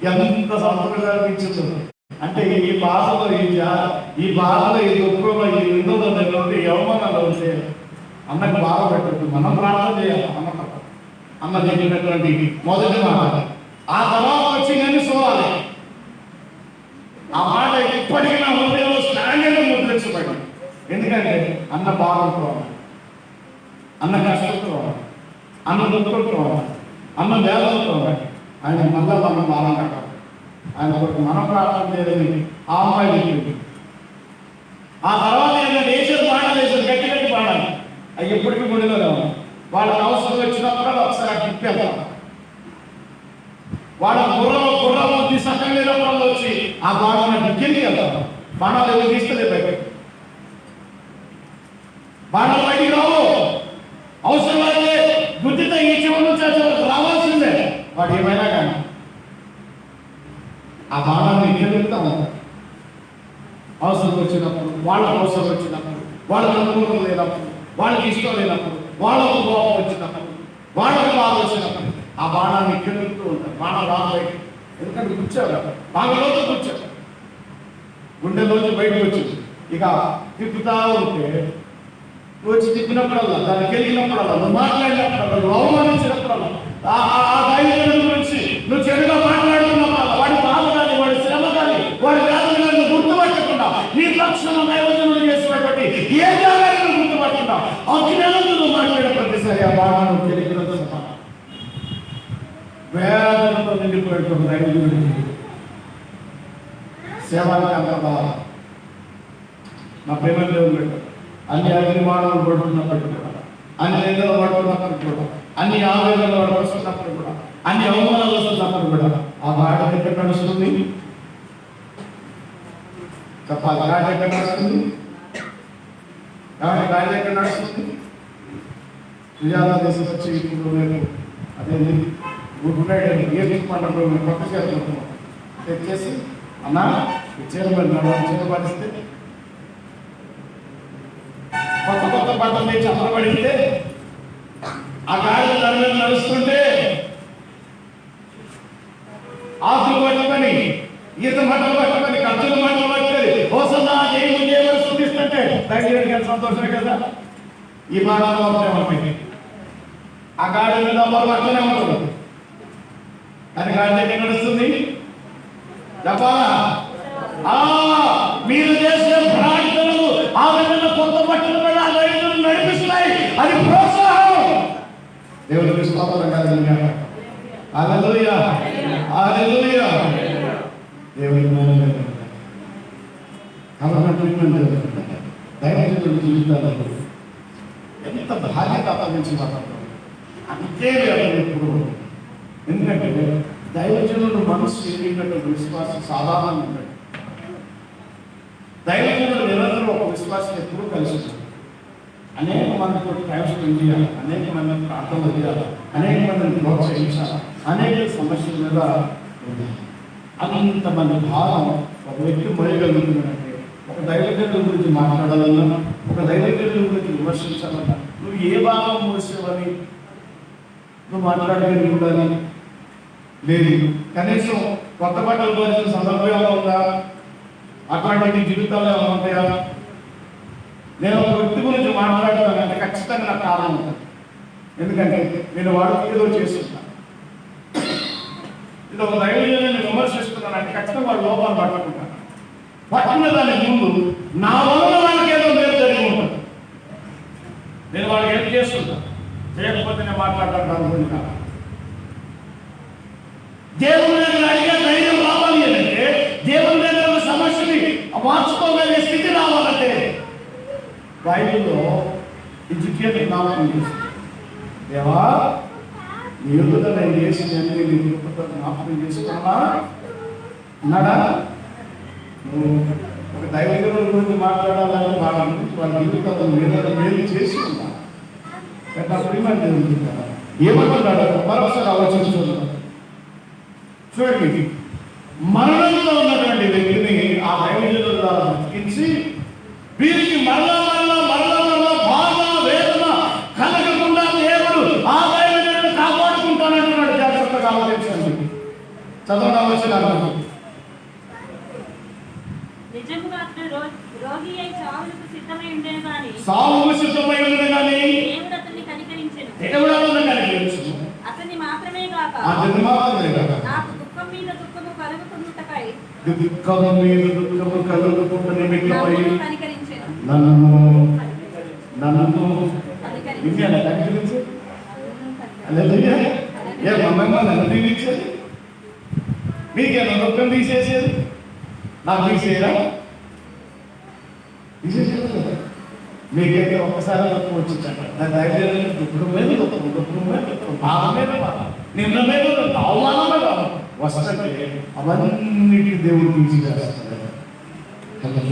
Speaker 1: ఎంత సంతోషంగా అనిపించింది. అంటే ఈ బాధలో ఈ బాధలో ఈ దుఃఖంలో ఈ విందులో ఉంటే యవమానాలు ఉంటే అన్నకు బాధ పెట్టద్దు, మనం ప్రార్థన చేయాలి. అన్న చెప్పినటువంటి మొదటి మాట. ఆ తర్వాత వచ్చి నేను చూడాలి. ఆ మాట ఇప్పటికీ నా హృదయంలో స్ట్రాంగ్గా ముద్రించబడి. ఎందుకంటే అన్న బాధతో, అన్న కష్టంతో, అన్న దుఃఖంతో, అన్న వేదనతో ఆయన మళ్ళా మనం బాధ కట్టాలి. ఆయన ఒకటి మనం ప్రార్థన చేయదని ఆ అమ్మాయి చెప్పింది. ఆ తర్వాత ఆయన దేశం పాడాలి, గట్టి గట్టి పాడాలి. అవి ఎప్పటికీ గుడిలో లేవు. వాళ్ళకి అవసరం వచ్చినప్పుడు ఒకసారి తిప్పారు. వాళ్ళ గుర్రం సక్కం లేనప్పుడు వచ్చి ఆ బాణాన్ని దిక్కింది వెళ్తారు. బాణాలు ఎవరు తీస్తలే బయట, బాణాలు బయటికి రావు. అవసరం అయితే బుద్ధితో ఈ చివరి నుంచి రావాల్సిందే. వాడు ఏమైనా కానీ ఆ బాణాన్ని ఎక్కడెళ్తా ఉంటారు. అవసరం వచ్చినప్పుడు, వాళ్ళకు అవసరం వచ్చినప్పుడు, వాళ్ళకి అనుకూలం లేనప్పుడు, వాళ్ళకి ఇష్టం లేనప్పుడు, వాళ్ళకు కోపం వచ్చినప్పుడు, వాళ్ళకి బాధ వచ్చినప్పుడు ఆ బాణాన్ని ఎక్కడెళ్తూ ఉంటారు. బాణం రాదు. ఎందుకంటే కూర్చోరు, బాణంలోతో కూర్చోరు. గుండెలోంచి బయటకు వచ్చింది. ఇక తిప్పుతా ఉంటే వచ్చి తిప్పినప్పుడల్లా, దానికి వెళ్ళినప్పుడల్లా, నువ్వు మాట్లాడినప్పుడల్లా, నువ్వు అవమానించినప్పుడల్లా, ఆ దైవజనుడి గురించి నువ్వు చెడుగా మాట్లాడుతున్నప్పుడు వాడి బాధ కానీ, వాడి శ్రమ కానీ, వాడి వేదన కానీ గుర్తుపట్టకుండా నీ లక్షణ దైవజనుడు చేసినటువంటి ఏ జాగాన్ని గుర్తుపట్టకుండా అజ్ఞానంతో నువ్వు మాట్లాడే ప్రతిసారి ఆ బాధను తెలియదు. వేదనతో నిండిపోయేటువంటి దైవజనుడి సేవకి అంత బాధ. నా ప్రేమ దేవుడు అన్ని అభిమానాలు పడుతున్నప్పుడు కూడా, అన్ని నిందలు పడుతున్నప్పుడు కూడా, అన్ని ఆవేదనలు పడుతున్నప్పుడు కూడా, అన్ని అవమానాలు వస్తున్నప్పుడు కూడా ఆ బాట ఎక్కడ నడుస్తుంది చెప్పాలి. గాడి ఎక్కడ నడుస్తుంది? గాడి ఎక్కడ నడుస్తుంది? సుజాత దేశం వచ్చి ఇప్పుడు నేను అదే గుడ్ ఫ్రైడే ఏ పండుగ కొత్త చేస్తున్నాను తెచ్చేసి అన్నా చీరబడినాడు చీరపడిస్తే కొత్త బట్టలు తెచ్చి అమ్మబడితే ఆ గాడి దాని మీద నడుస్తుంటే ఆకులు పట్టుకొని, ఈత మట్టలు పట్టుకొని, ఖర్చులు మట్టలు పట్టుకొని హోసన్నా చేయమని శుద్ధిస్తుంటే దగ్గరికి సంతోషమే కదా. ఈ బాణాలు ఉంటాయి. ఆ గాడి మీద అమ్మలు అట్లనే ఉంటుంది. అది గాడి దగ్గర నడుస్తుంది. చెప్పాలా? మీరు చేసే ప్రార్థనలు ఆ విధంగా కొత్త బట్టలు కూడా ఆ రైతులు నడిపిస్తాయి. అది ప్రోత్సాహం. దేవుడికి స్తోత్రం కలుగును. హల్లెలూయా, హల్లెలూయా. దేవుడి దైవజనుడి జీవితాలు ఎంత బాధ్యత అప్పగించి అంతే ఎప్పుడు. ఎందుకంటే దైవజనుడు మనసు ఎరిగినటువంటి విశ్వాసం సాధారణంగా ఉంటాడు. దైవజనుడు నిరంతరం ఒక విశ్వాసం ఎప్పుడూ కలిసి అనేక మందితో టైం స్పెండ్ చేయాలి, అనేక మందిని ప్రార్థన చేయాలి, అనేక మందిని ప్రోత్సహించాలి, అనేక సమస్యల మీద అంతమంది భావం ఒక వ్యక్తి మోయగలుగుతున్నాడంటే, ఒక దైవజనుడి గురించి మాట్లాడాలన్నా, ఒక దైవజనుడి గురించి విమర్శించాలన్నా నువ్వు ఏ భావం మోసేవని నువ్వు మాట్లాడగలిగి ఉండాలి. లేదు, కనీసం కొత్త బట్టలు పోసిన సందర్భంగా ఉందా? అట్లాంటి జీవితాలు ఏమైనా ఉంటాయా? నేను ఒక వ్యక్తి గురించి మాట్లాడతానంటే ఖచ్చితంగా నాకు కారణం ఉంటుంది. ఎందుకంటే నేను వాడు ఏదో చేస్తున్నాను, ఇది ఒక దైవజనుడిని విమర్శిస్తున్నానంటే ఖచ్చితంగా వాడు లోపాలు పట్టుకుంటాను. పట్టుకున్న దానికి ముందు నా వల్ల వాళ్ళకి ఏదో మేలు జరిగి ఉంటుంది. నేను వాళ్ళకి హెల్ప్ చేస్తున్నాను. చేయకపోతే నేను మాట్లాడతాను అనుకుంటున్నా. దేవుని దగ్గర అడిగే ధైర్యం రావాలి అంటే, దేవుని దగ్గర ఉన్న సమస్యని మార్చుకోగలిగే స్థితి రావాలంటే బైబిల్లో ఎడ్యుకేట్ జ్ఞాపకం చేస్తుంది. దేవా నీ ఎదుట నేను చేసిందని నీ కృపతో జ్ఞాపకం చేసుకున్నా అన్నాడా? నువ్వు ఒక దైవజనుల గురించి మాట్లాడాలని వాళ్ళ జీవితంలో మేలు చేసి ఉన్నా ఏమంటున్నాడు మరొకసారి ఆలోచించుకుంటున్నాడు. చూడండి, మరణంలో ఉన్నటువంటి వ్యక్తిని ఆ దైవజనుల ద్వారా బ్రతికించి వీరికి మరలా బాధ వేదన కలగకుండా దేవుడు ఆ దైవజనులను కాపాడుకుంటానంటున్నాడు. జాగ్రత్తగా ఆలోచించండి. చదవడం అవసరం.
Speaker 2: నిజముగా అతడు రోగి అయి చావుకు సిద్ధమై ఉండేను గాని దేవుడు అతన్ని కనికరించెను. అతన్ని మాత్రమే గాక నాకు దుఃఖం మీద దుఃఖము కలుగుతుంటకై కనికరించెను.
Speaker 1: మీకేనా దుఃఖం తీసేసేది? నాకు తీసేయరా? తీసేసేది మీకైతే ఒక్కసారి దుఃఖం వచ్చిందంట. నా దగ్గర దుఃఖం మీద దుఃఖం, బాధ మీద బాధ, నిన్న మీద అవమానం మీద వస్తుంటే అవన్నిటి దేవుడు తీసేస్తాడు. దుఃఖం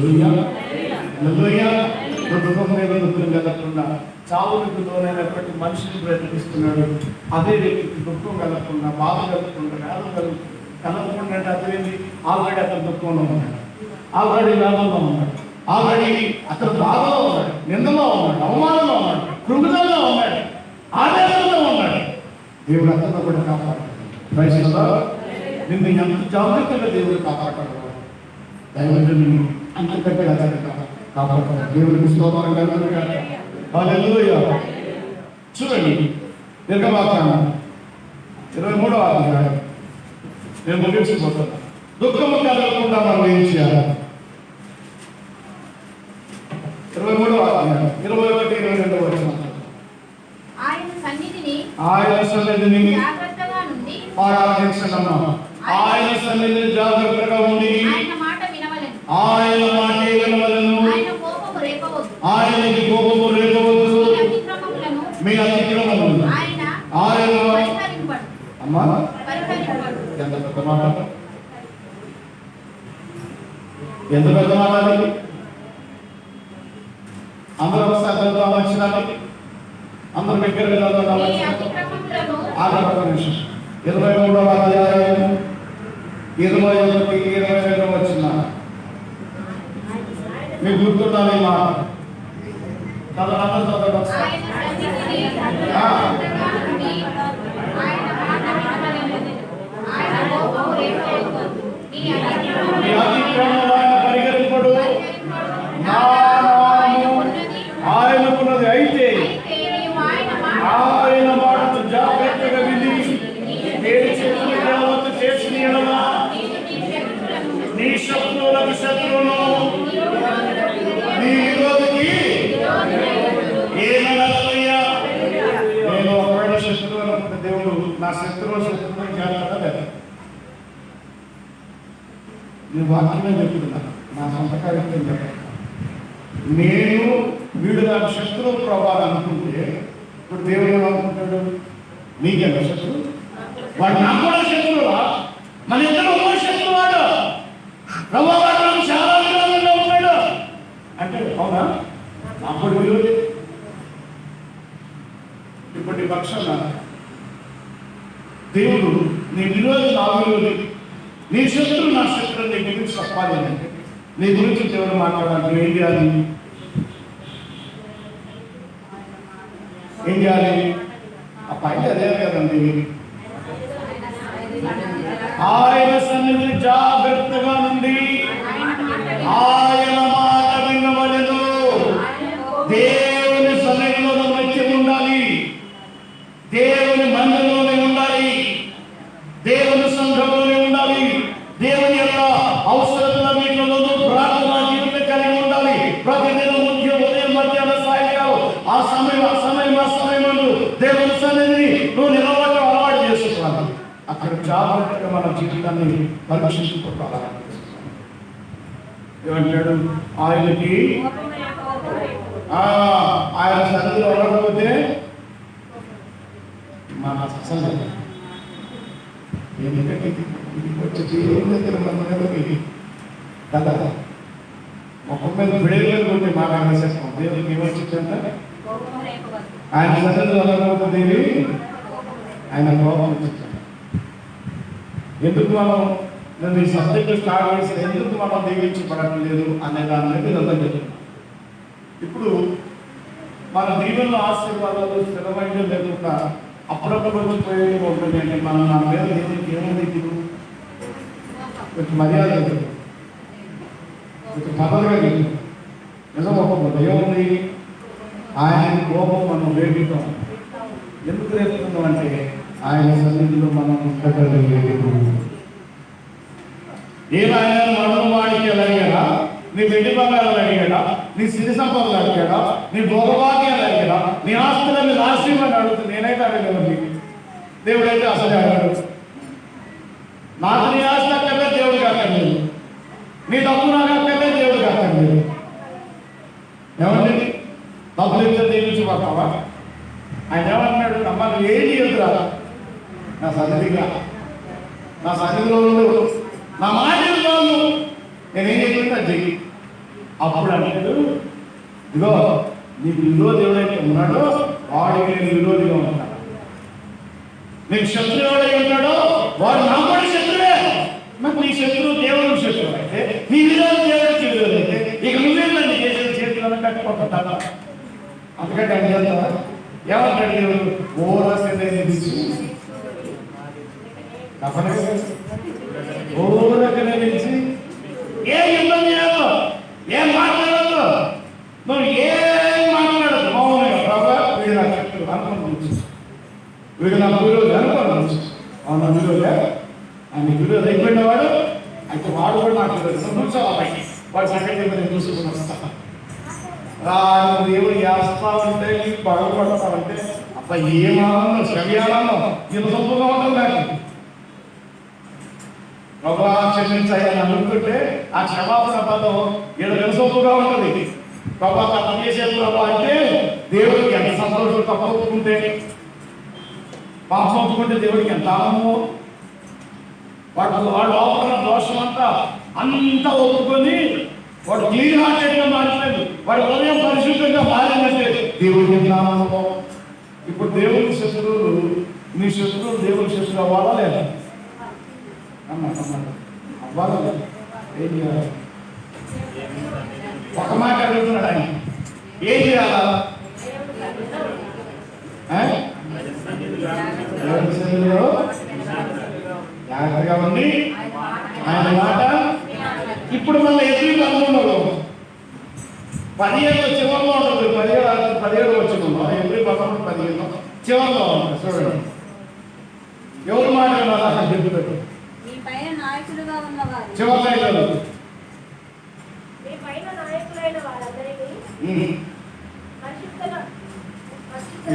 Speaker 1: మీద దుఃఖం కలగకుండా చావులకు లోనైనటువంటి మనిషిని బ్రతికిస్తున్నాడు. అదే వ్యక్తికి దుఃఖం కలగకుండా, బాధ కలగకుండా, వేదన కలగకుండా అంటే అదేంటి? ఆల్రెడీ అతను దుఃఖంలో ఉన్నాడు, ఆల్రెడీ వేదంలో ఉన్నాడు, ఆల్రెడీ అతను బాధలో ఉన్నాడు, నిందలో ఉన్నాడు, అవమానంలో ఉన్నాడు, కృంగుదలలో ఉన్నాడు, ఆవేదనలో ఉన్నాడు. దేవుడు అతను కూడా కాపాడుతాడు. నిన్ను ఎంత జాగ్రత్తగా దేవుడు కాపాడతాడు. దైవజనుని అంతకంటే అతను కాపాడతాడు. దేవుడికి స్తోత్రం కలుగుగాక. హల్లెలూయా. చూడండి, నిర్గమకాండం 23వ అధ్యాయం. నేను ముగించిపోతాను. దుఃఖము కలగకుండా మనం ఏం చేయాలి? 23వ అధ్యాయం 21, 22 వచనం.
Speaker 2: ఆయన
Speaker 1: సన్నిధిని
Speaker 2: జాగ్రత్తగా నుండి
Speaker 1: ఆరాధించడమ్మా. ఆయన సన్నిధిని జాగ్రత్తగా ఉండి
Speaker 2: ఆయన మాట వినవలెను.
Speaker 1: ఆయన మాటే వినవలెను. ఆయనకి కోపము రేపవద్దు. మీ అతిక్రమములను ఆయన అమ్మా ఎంత పెద్ద మాట, ఎంత పెద్ద మాట అది. అందరూ ఒకసారి వచ్చినానికి అందరూ దగ్గర ఆఖరి నిమిషం 23వ అధ్యాయం 21, 22 వచ్చిన మీకు గుర్తున్నాను ఈ మాట. పరిగణింపడు ఆయనకున్నది. అయితే ఆయన మాటను జాగ్రత్తగా విని నేను చెప్పిన దేవత చేసిన ఎడల నీ శత్రువులకు శత్రువును, నీ విరోధికి ఏమనయ్యా. నేను ఒకవేళ శత్రువు అనుకుంటే దేవుడు నా శత్రువుని చేస్తాడా లేదా? నేను వాక్యమే చెప్తున్నా, నా సొంత కార్యక్రమం చెప్పాను. నేను వీడు నాకు శత్రువు ప్రభావం అనుకుంటే ఇప్పుడు దేవుడు ఏమనుకుంటాడు? నీకేనా శత్రువు? వాడు నాకు కూడా శత్రువా? మన ఇద్దరు ఒక శత్రువు వాడు. ప్రభావాడు నాకు చాలా విరోధంగా ఉన్నాడు అంటే అవునా? అప్పుడు విరోధి ఇప్పటి పక్షాన దేవుడు నీ విరోధి నా విరోధి, నీ శత్రువు నా శత్రువు, నీ గురించి చెప్పాలి అంటే నీ గురించి దేవుడు మాట్లాడాలి. ఏం చేయాలి? ఏం చేయాలి? ఆ పైన అదే కదండి. ఆయన సన్నిధిని జాగ్రత్తగా నుండి ఆయన మాట వినవలెను. దేవుని సన్నిధిలో మధ్య ఉండాలి, దేవుని మందిరంలోనే ఉండాలి, దేవుని సంఘంలోనే ఉండాలి, దేవుని యొక్క అవసరతల వీటిలోనూ ప్రార్థన జీవితం కలిగి ఉండాలి. ప్రతిదినం ఉదయం, మధ్యాహ్నం, సాయంకాలం ఆ సమయం దేవుని అక్కడ జాగ్రత్తగా మన జీవితాన్ని పరీక్షించుకోవాలి. ఏమంటాడు? ఆయనకి ఆయన సన్నిధిలో ఉండకపోతే మన అసలు ఎందుకంటే వచ్చి ఏం దగ్గర మన కదా మొక్క మీద విడేలు కొట్టి మాట్లాడే చేస్తాం. దేవుడికి ఏమొచ్చిందంటే ఆయన సన్నిధిలో ఉండకపోతే ఆయన కోపం వచ్చింది. ఎందుకు మనం నేను ఈ సబ్జెక్ట్ స్టార్ట్ చేసి ఎందుకు మనం దీవించబడటం లేదు అనే దాని మీద అర్థం చేస్తాం. ఇప్పుడు మన దీవెనలో ఆశీర్వాదాలు స్థిరమైన లేకుండా అప్పుడప్పుడు పోయి ఉంటుంది అంటే మనం నా మీద దేవునికి ఏముంది? కొంచెం మర్యాద లేదు, కొంచెం పద్ధతిగా లేదు. నిజం ఒక్కొక్క ఏముంది? ఆయన కోపం మనం వేడుతాం. ఎందుకు రేపుతున్నాం అంటే ఆయన సన్నిధిలో మనం ఉండగలిగేది. ఏమైనా మనం వాడికి అడిగాడా? నీ వెండి బంగారాలు అడిగాడా? నీ సిరి సంపదలు అడిగాడా? నీ భోగభాగ్యాలు అడిగాడా? నీ ఆస్తులని రాసిమని అడుగుతుంది. నేనైతే అడగలేదు, దేవుడైతే అసలు అడగడు. నాకు నీ ఆస్తి అక్కడే దేవుడికి అక్కర్లేదు, నీ డబ్బు నాకు అక్కడే దేవుడికి అక్కర్లేదు. ఏమండి? డబ్బులు ఇస్తే దీవించబడతావా? ఆయన ఏమంటున్నాడు? అమ్మ నువ్వు ఏం చేయొద్దురా, నా సన్నిధిగా నా సన్నిధిలో ఉండు, నా మాట కాదు, నేనేం చెప్పింది అది చెయ్యి. అప్పుడు అంటాడు, ఇదిగో నీకు విరోధి ఎవడైతే ఉన్నాడో వాడికి నేను విరోధిగా ఉంటాను. నీకు శత్రువు ఎవడై ఉంటాడో వాడు నా కూడా శత్రువే. మరి నీ శత్రువు దేవుడు శత్రువు అయితే నీ విరోధి దేవుడికి విరోధి అయితే ఇక నువ్వేందండి చేసిన చేతులను కట్టుకోకుండా అందుకంటే అని చేస్తావా? ఏమంటాడు దేవుడు? ఓరసే ఓరకనే తెలిసి ఏం ఇబ్బంది చేయదు, ఏం మాట్లాడద్దు, నువ్వు ఏం మాట్లాడదు. మౌనంగా ప్రభా వీడు నా శత్రువు అనుకోండి, వీడు నా విరోధి అనుకోండి. అవునా విరోధి? ఆయన విరోధి అయిపోయిన వాడు అయితే వాడు కూడా నాకు విరోధి. కూర్చోవాలి వాడు సంగతి నేను చూసుకుని వస్తా. దేవుడు చేస్తావంటే నీకు బాగుపడతావంటే అబ్బ ఏమానందం, శ్రవ్యానందం, ఇంత సొంతగా ఉంటుంది. నాకు ప్రభా క్షమించాయని అనుకుంటే ఆ క్షమాపణ పదం ఏడు వెనుసొప్పుగా ఉంటుంది. ప్రభా తప్పు చేసే ప్రభా అంటే దేవుడికి ఎంత సంతోషం. తప్పు ఒప్పుకుంటే, పాపం ఒప్పుకుంటే దేవుడికి ఎంత ఆనందమో. వాడు లోపల దోషం అంతా ఒప్పుకొని వాడు క్లీన్ హార్టెడ్గా మారిపోయింది, వాడి హృదయం పరిశుద్ధంగా మారిందంటే దేవుడికి ఎంత ఆనందమో. ఇప్పుడు దేవుడి శత్రువులు, నీ శత్రువులు దేవుడి శత్రువు అవ్వాలా లేదా? అవ్వాలా లేదా? ఏం చేయాలి? ఒక మాట అడుగుతున్నాడు ఆయన, ఏం చేయాలా? జాగ్రత్తగా ఉంది ఆయన మాట. ఇప్పుడు మన ఎదురు పదకొండు 17 చివరిలో ఉంటుంది. 17 వచ్చిన ఎదురు 11 15 చివరిలో ఉంటుంది. చూడండి ఎవరు మాట్లాడాలి చెప్తారు. చివరి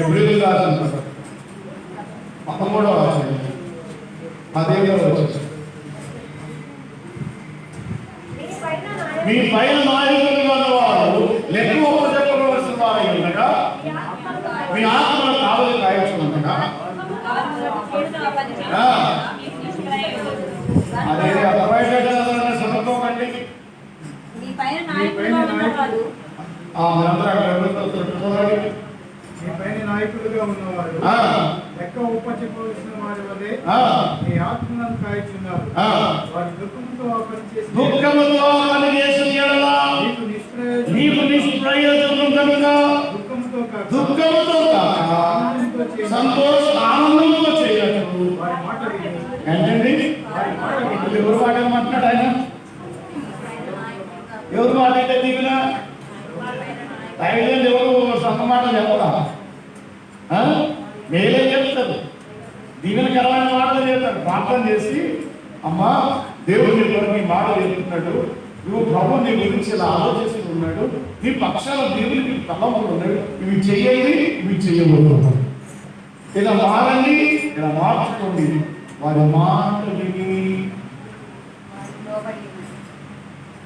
Speaker 1: ఎబ్రిల్ రాసిన 13వ అధ్యాయం 15వ వచనం. మీ పైన నాయకులుగా ఉన్నవాడు లెక్క ఒప్పచెప్పవలసిన వారై ఉండగా మీ ఆత్మను కావలి కాయచుండగా అదే అర్థమైనట్టు సమర్పకండి.
Speaker 2: మీ పైన నాయకులుగా ఉన్నవాడు
Speaker 3: లెక్క ఒప్పచెప్పవలసిన వారి వలె మీ ఆత్మలను కాయచున్నారు. వారి దుఃఖముతో
Speaker 1: నీకు నిష్ప్రయోజనం కనుక దుఃఖముతో కాక ఆనందంతో చేయటం. ఏంటండి ఎవరు మాట్లాడమంటున్నాడు ఆయన? ఎవరు మాట్లాడితే దీవిన దైవం ఎవరు సొంత మాట చెప్పరా? మేలే చెప్తారు, దీవెనకరమైన మాటలు చెప్తారు. ప్రార్థన చేసి అమ్మా దేవుడు నీ కొరకు నీ మాటలు చెప్తున్నాడు, నువ్వు ప్రభు నీ గురించి ఇలా ఆలోచిస్తున్నాడు, నీ పక్షాల దేవుడికి తలంపులు ఉన్నాడు, ఇవి చెయ్యండి ఇవి చెయ్యకూడదు, ఇలా మారండి ఇలా మార్చుకోండి వారి మాట విని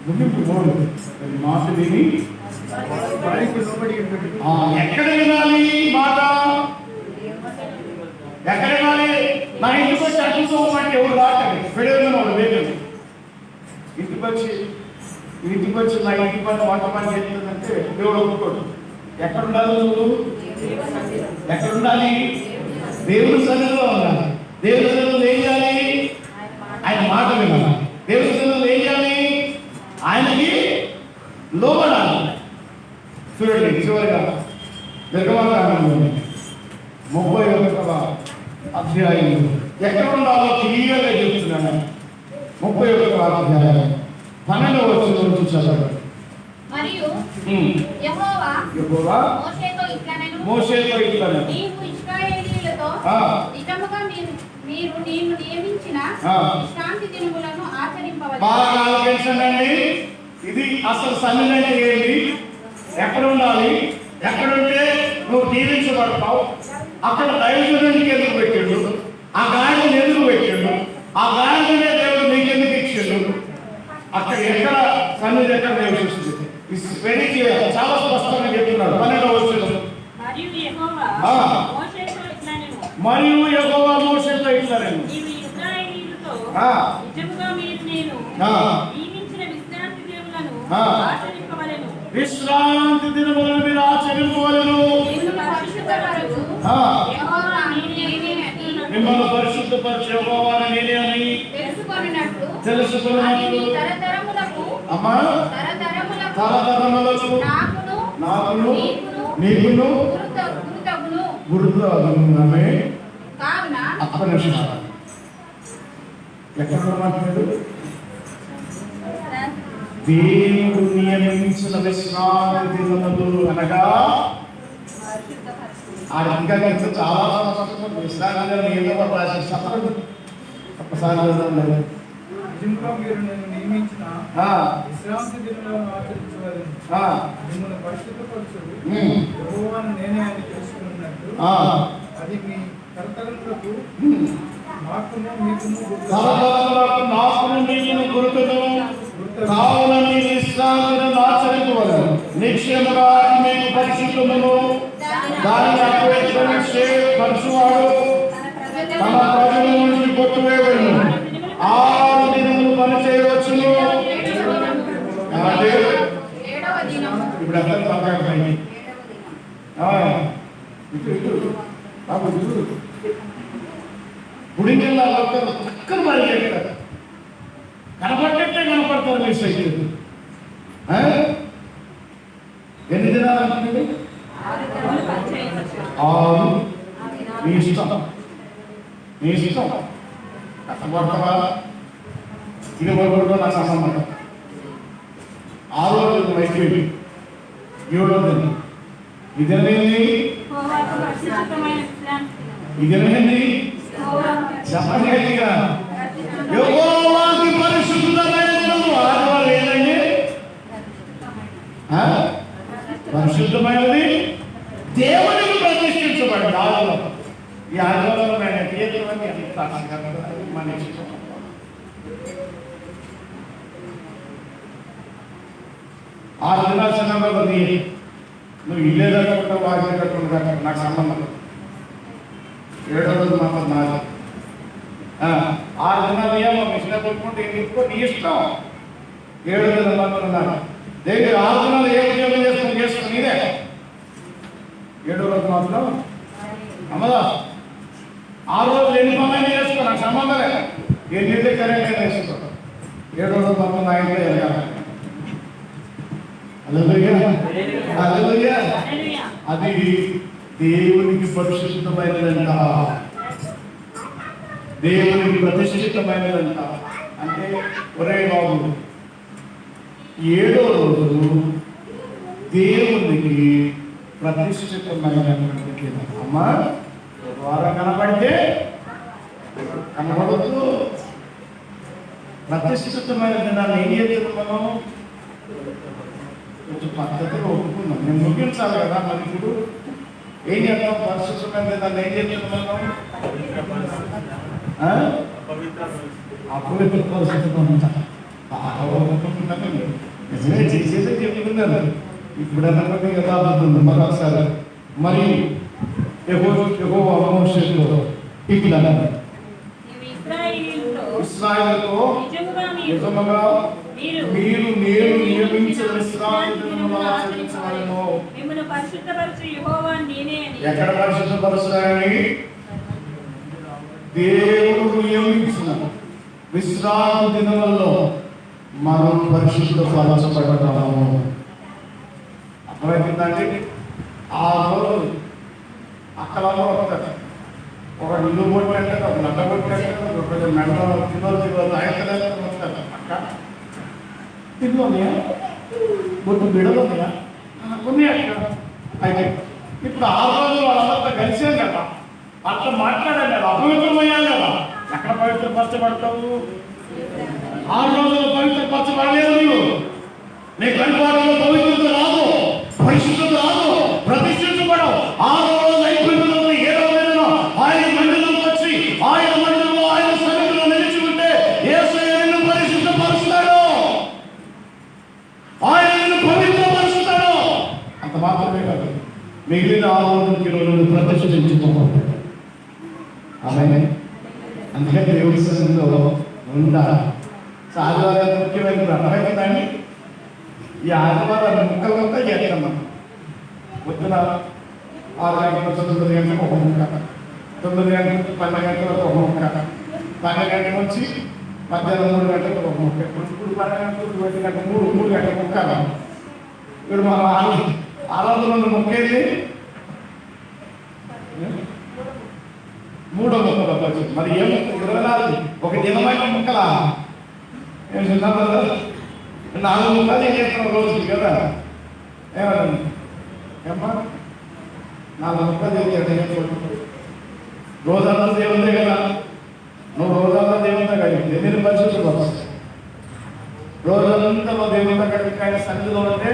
Speaker 1: ముగింపు పోడు. వారి మాట విని
Speaker 3: వారికి లోబడి ఉండుడి.
Speaker 1: ఎక్కడ వినాలి మాట? ఎక్కడ వినాలి? నా ఇంటికి వచ్చి అడ్డుకోమంటే ఎవరు రాకండి. పెళ్ళిన వాడు వేగండి. ఇంటికి వచ్చి నా ఇంటి పని వంట పని చేస్తుందంటే దేవుడు ఒప్పుకోడు. ఎక్కడ ఉండాలి నువ్వు? ఎక్కడ ఉండాలి? దేవుడి సన్నిధిలో ఉండాలి. దేవుడి సన్నిధిలో ఏం చేయాలి? ఆయన మాట వినాలి. దేవుడి సన్నిధిలో ఏం చేయాలి? ఆయనకి లోబడాలి. చూడండి చివరిగా నిర్గమకాండంలో 31వ అధ్యాయం ఎక్కడ ఉండాలో క్లియర్గా చెప్తున్నాను. 31వ అధ్యాయం 12వ వచనం నుంచి చదవండి.
Speaker 2: మరియు యెహోవా మోషేతో ఇట్లనెను, నీవు ఇశ్రాయేలీయులతో నిజముగా నీవు నియమించిన విశ్రాంతి దినములను ఆచరింపవలెను.
Speaker 1: బాగా ఆలోచించండి. ఇది అసలు సన్నిధి అంటే ఏంటి? ఎక్కడ ఉండాలి? ఎక్కడుంటే నువ్వు దీవించబడతావు. అక్కడ దైవజనుడికి ఎందుకు పెట్టిండు? ఆ గాడిని ఎందుకు పెట్టిండు? ఆ గాడినే దేవుడు నీకు ఎందుకు ఇచ్చిండు? అక్కడ ఎక్కడ సన్నిధి ఎక్కడ నివసిస్తుంది? వెరీ క్లియర్, చాలా స్పష్టంగా చెప్తున్నాడు. 12వ వచనం. మరియు యెహోవా మోషేతో ఇట్లనెను,
Speaker 2: నీవు ఇశ్రాయేలీయులతో నిజముగా నేను నియమించిన విశ్రాంతి దినములను ఆచరింపవలెను.
Speaker 1: విశ్రాంతి దినములను మీరు ఆచరింపవలెను. మిమ్మల్ని పరిశుద్ధపరిచే యెహోవాను నేనే అని తెలుసుకొనున్నట్లు అమ్మా తరతరములకు నాకును నీకును గురుతగును. అక్కడ ఎక్కడ మాట్లాడు? దేవుడు నియమించిన విశ్రాంతి దినములు అనగా ఆ ఇంకా చాలా విశ్రాంతి
Speaker 3: నిజముగా మీరు నేను నియమించిన విశ్రాంతి దినములను ఆచరించవలెను. మిమ్మల్ని పరిశుద్ధపరచుడు యెహోవాను నేనే అని తెలుసుకున్నట్టు అది మీ తరతరములకు నాకును మీకును
Speaker 1: గుర్తును కావున మీ విశ్రాంతిని ఆచరించవలెను. నిశ్చయముగా మీకు పరిశుద్ధమును దానిని అపవిత్రమించే పరచువాడు తన ప్రజల నుంచి కొట్టువేయబడును. 6 దినములు పని చేయవచ్చును. ఇప్పుడు అందరూ మాట్లాడుతున్నాయి. గుడికెళ్ళా పక్కన మరి కనపడ్డట్టే కనపడతారు మీ సైకిల్. ఎన్ని దినాలు అనుకుంటుంది? 6. మీ ఇష్టం, మీ ఇష్టం. కష్టపడతావా? ఇది పడుకుంటా నాకు సంబంధం. 6వ రోజు అయిపోయింది. 7వ దినం ఇదేంటి? చెప్పగలిగా యెహోవాకి పరిశుద్ధమైన దినము. ఆదివారం ఏంటండి? పరిశుద్ధమైనది, దేవునికి ప్రతిష్ఠించబడింది. ఆదివారం ఈ ఆదివారం మన ఇష్టం. ఆ దినాల సందర్భంలో నువ్వు ఇల్లే కట్టుకుంటా, వాకిలే కట్టుకుంటా, నాకు సంబంధం. 7వ రోజు మాత్రం నాది. 6 దినాలు ఏమో మిషన్ కొట్టుకుంటే నీ ఇష్టం. 7వ దినం మాత్రం నాది. దేవుడు 6 దినాలు ఏ ఉద్యోగం చేసుకుని నీదే. 7వ రోజు మాత్రం అమ్మదా. 6 రోజులు ఎన్ని పనులు చేసుకో, నాకు సంబంధం లేదు. ఎన్ని కరెంట్ అయినా వేసుకో. 7వ రోజు మాత్రం నా ఇంట్లో వెళ్ళాలి. అది దేవునికి పరిశుద్ధమైనదంట, దేవునికి ప్రతిష్ఠితమైనదంట. అంటే ఒరే బాబు, 7వ రోజు దేవునికి ప్రతిష్ఠితమైనటువంటి అమ్మా. వారం కనపడితే కనపడదు. ప్రతిష్ఠితమైన దినాన్ని ఏం చేస్తున్నాం? కొంచెం పద్ధతిగా ఒప్పుకున్నాం. నేను ముగించాలి కదా. మరి ఇప్పుడు ఏం చేద్దాం? పరిశుభ్రమైన దాన్ని ఏం చేస్తున్నాం? అపవిత్ర పరిస్థితిలో ఉంటారు. నిజమే చేసేదే చెప్తున్నారు. ఇప్పుడు అన్నటువంటి యథార్థం మరొకసారి మరి యెహోవా మోషేతో ఇట్లా ఇశ్రాయేలుతో నిజముగా మీరు నేను నియమించిన విశ్రాంతి దినమును ఆచరించవలెను. ఎక్కడ పరిశుద్ధపరుస్తారని? దేవుడు నియమించిన విశ్రాంతి దినములలో మనం పరిశుద్ధపరచబడతాము. అర్థమైందండి? ఆ రోజు అక్కడ వస్తారు. ఒక ఇల్లు కొట్టి అంటారు, ఒక నడ్డ కొట్టి అంటారు, ఒక మెడలో తిన్నోళ్ళు నాయకులు వస్తారు. అక్క తిన్నోన్నాయా? కొన్ని బిడలున్నాయా? కొన్ని అక్క. అయితే ఇప్పుడు ఆ రోజు వాళ్ళంతా కలిసాం కదా, అట్లా మాట్లాడాలి కదా, అపవిత్రమయ్యాలి కదా. ఎక్కడ పవిత్రపరచబడతావు? 6 రోజులు పవిత్రపరచబడలేదు. నీ కనిపాటలో పవిత్రత రాదు, పరిశుద్ధత రాదు, ప్రతిష్ఠించబడవు. 6 రోజులు అయిపోయిన 7వ రోజున ఆయన మందిరంలోకి వచ్చి ఆయన మందిరంలో ఆయన సన్నిధిలో నిలిచి ఉంటే యేసయ్య నిన్ను పరిశుద్ధపరుస్తాడు, ఆయన నిన్ను పవిత్రపరుస్తాడు. అంత మాత్రమే కాదు, మిగిలిన 6 రోజులు ప్రతిష్ఠించుకోవాలి. ఆమె అందుకని దేవుడి సన్నిధిలో ఉండాలి. ఆదివారం ముఖ్యమైన అర్థమైందండి. ఈ ఆదివారం ముక్కలంతా చేస్తాం మనం. పొద్దున 6 గంటలకు 9 గంటలకు ఒక ముక్క, 9 గంటలకు 12 గంటలకు ఒక ముక్క, 12 గంటల నుంచి మధ్యాహ్నం 3 గంటలకు ఒక ముక్క, ఇప్పుడు 12 గంటలకు 1 గంట 3 గంటల ముక్క. ఇప్పుడు మనం ఆరాధనలో ముక్కేది 3వ ముక్క. మరి ఏం 24 ఒక దినమైన ముక్కలా? ఏం చిన్న 4 ముక్కలు చేస్తాం రోజుకి కదా. ఏమన్నా ఏమ్మా 4 ముక్కలు చేస్తాడు రోజంతా దేవుందే కదా. నువ్వు రోజంతా దేవుందా కలిగితే నేను పరిశుద్ధపరుస్తాను. రోజంతా దేవుందా కలిగి ఆయన సన్నిధిలో ఉంటే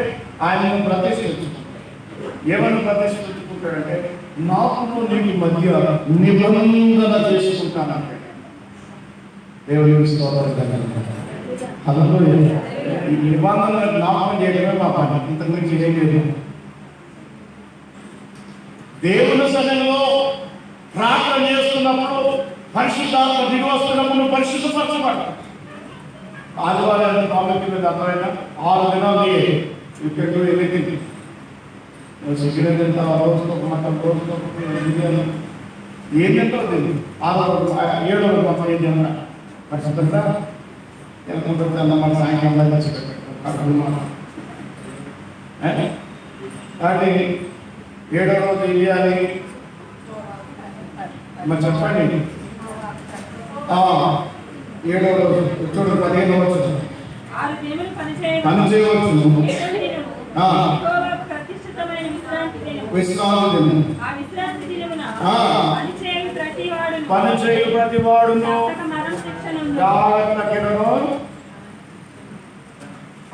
Speaker 1: ఆయనను ప్రతిష్ఠించు. ఏమని ప్రతిష్ఠించుకుంటాడంటే నాకు నీకు మధ్య నిబంధన చేసుకుంటానంటే దేవుడి స్తోత్రం. ఈ నిబంధన జ్ఞాపకం చేయడమే మా పని, ఇంతకుమించి ఏం లేదు. దేవుని సన్నిధిలో ప్రార్థన చేస్తున్నప్పుడు పరిశుద్ధాత్మ దిగి వస్తున్నప్పుడు పరిశుద్ధపరచబడతాం. ఆదివారం ప్రాముఖ్యత మీద అర్థమైన 6 దినాలు ఇక్కడ వెళ్ళింది. చికెన్ తింటావు, రోజుతో ఒక మటన్, రోజుతో బిర్యానీ, ఏం తింటావు తెలియదు. 7వ రోజు మొత్తం ఏం తిన్నా పరిశుద్ధంగా వెళ్తుంటుంది అన్నమాట. సాయంకాలం వచ్చి పెట్టాడు కాబట్టి 7వ రోజు ఏం చేయాలి మరి చెప్పండి. 7వ రోజు చూడు 15వ రోజు పని చేయవచ్చు. పని చేయు ప్రతి వాడును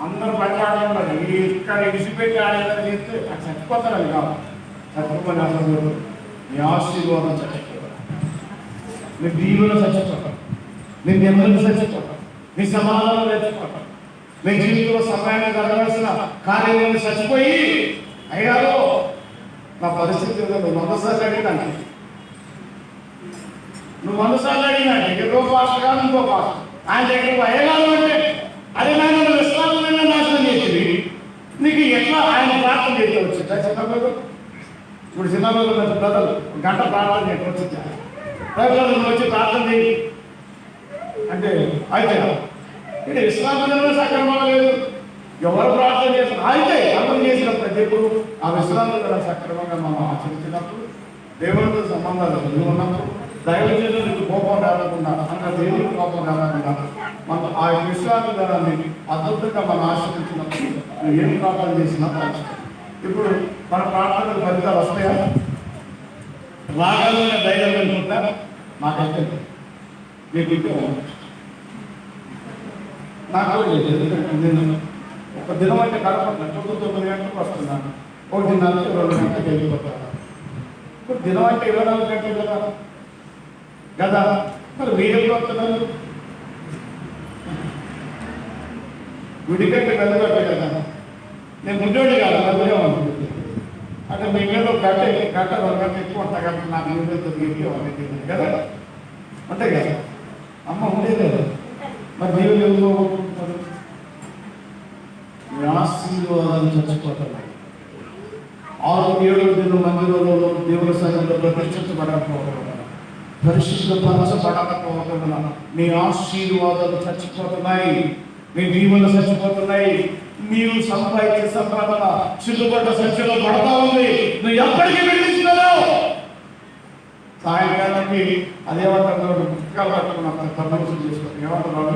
Speaker 1: అందరూ పనిచేయాలి. ఇక్కడ ఇడిచిపెట్టి ఆడేలా చేస్తే చచ్చిపోతారని కాదు, చచ్చిపోమని అసలు నీ ఆశీర్వాదం చచ్చిపోతారు, నీ దీవులు చచ్చిపోతారు, నీ నెమ్మది చచ్చిపోతారు, నీ సమాధానం చచ్చిపోతారు, నీ జీవితంలో సమయాన్ని జరగాల్సిన కార్యాలను చచ్చిపోయి అయ్యారో నా పరిస్థితి నువ్వు 100 సార్లు అడిగినాను, నువ్వు 100 సార్లు అడిగినాడు. ఇంకో పాస్ కాదు, ఇంకో పాస్ ఆయన దగ్గర అయ్యగారు అంటే అదే నాయన విశ్వాసాన్ని నాశనం చేసింది. నీకు ఎట్లా ఆయన ప్రార్థన చేసి వచ్చిందా? చిన్నపిల్లలు ఇప్పుడు చిన్నపిల్లలు బ్రదర్ గంట ప్రార్థన చేసి వచ్చిందా? ప్రజలు వచ్చి ప్రార్థన చేయి అంటే అయితే ఇది విశ్రాంతిలో సక్రమంగా లేదు. ఎవరు ప్రార్థన చేస్తున్నారు అయితే అర్థం చేసినప్పుడు దేవుడు ఆ విశ్రాంతిలో సక్రమంగా మనం ఆచరించినప్పుడు దేవుడితో సంబంధాలు కలిగి ఉన్నప్పుడు దైవజనులకు కోపం రాకుండా అన్న దేవుడికి కోపం రాకుండా మనం ఆ విశ్రాంతి ధనాన్ని అద్భుతంగా మనం ఆశ్రయించినప్పుడు ఏం ప్రార్థన చేసినా ఇప్పుడు మన ప్రార్థనలు ఫలితాలు వస్తాయా? రాగానే ధైర్యం అనుకుంటా మాకైతే మీకు నాకు నేను ఒక దినం అంటే కడపట్ల 9 గంటలకు వస్తున్నాను, 1:30 2 గంటలకు వెళ్ళిపోతాను. ఇప్పుడు దినం అంటే 24 గంటలు కదా కదా మరి మీరు ఎప్పుడు వస్తున్నారు? గుడి కంటే పెద్దగట్టే కదా. నేను ముద్దోడి కాదు, పెద్దగా ఉంటుంది. అంటే మీ మీద గంట రెండు గంట ఎక్కువ ఉంటాయి కాబట్టి నాకు మీద తొమ్మిది కదా అంతే కదా. అమ్మ ఉండేది కదా. మరి దేవుడు ఎవరు కోరుకుంటున్నారు? ఆశీర్వాదాలు చచ్చిపోతున్నాయి. 6-7 దిన మందిరంలో దేవుని సన్నిధిలో ప్రతిష్ఠించబడకపోవడం, పరిశుద్ధపరచబడకపోవడం, నీ ఆశీర్వాదాలు చచ్చిపోతున్నాయి, నీ దీవులు చచ్చిపోతున్నాయి. నీవు సంపాదించే సంపాదన చిల్లుబడ్డ సంఖ్యలో పడతా ఉంది. నువ్వు ఎప్పటికీ వెళ్ళిస్తున్నావు. సాయంకాలానికి అదేమంటున్నాడు, పుస్తకాలు పట్టుకున్నా తప్పనిసరి చేసుకోండి. ఏమంటున్నాడు?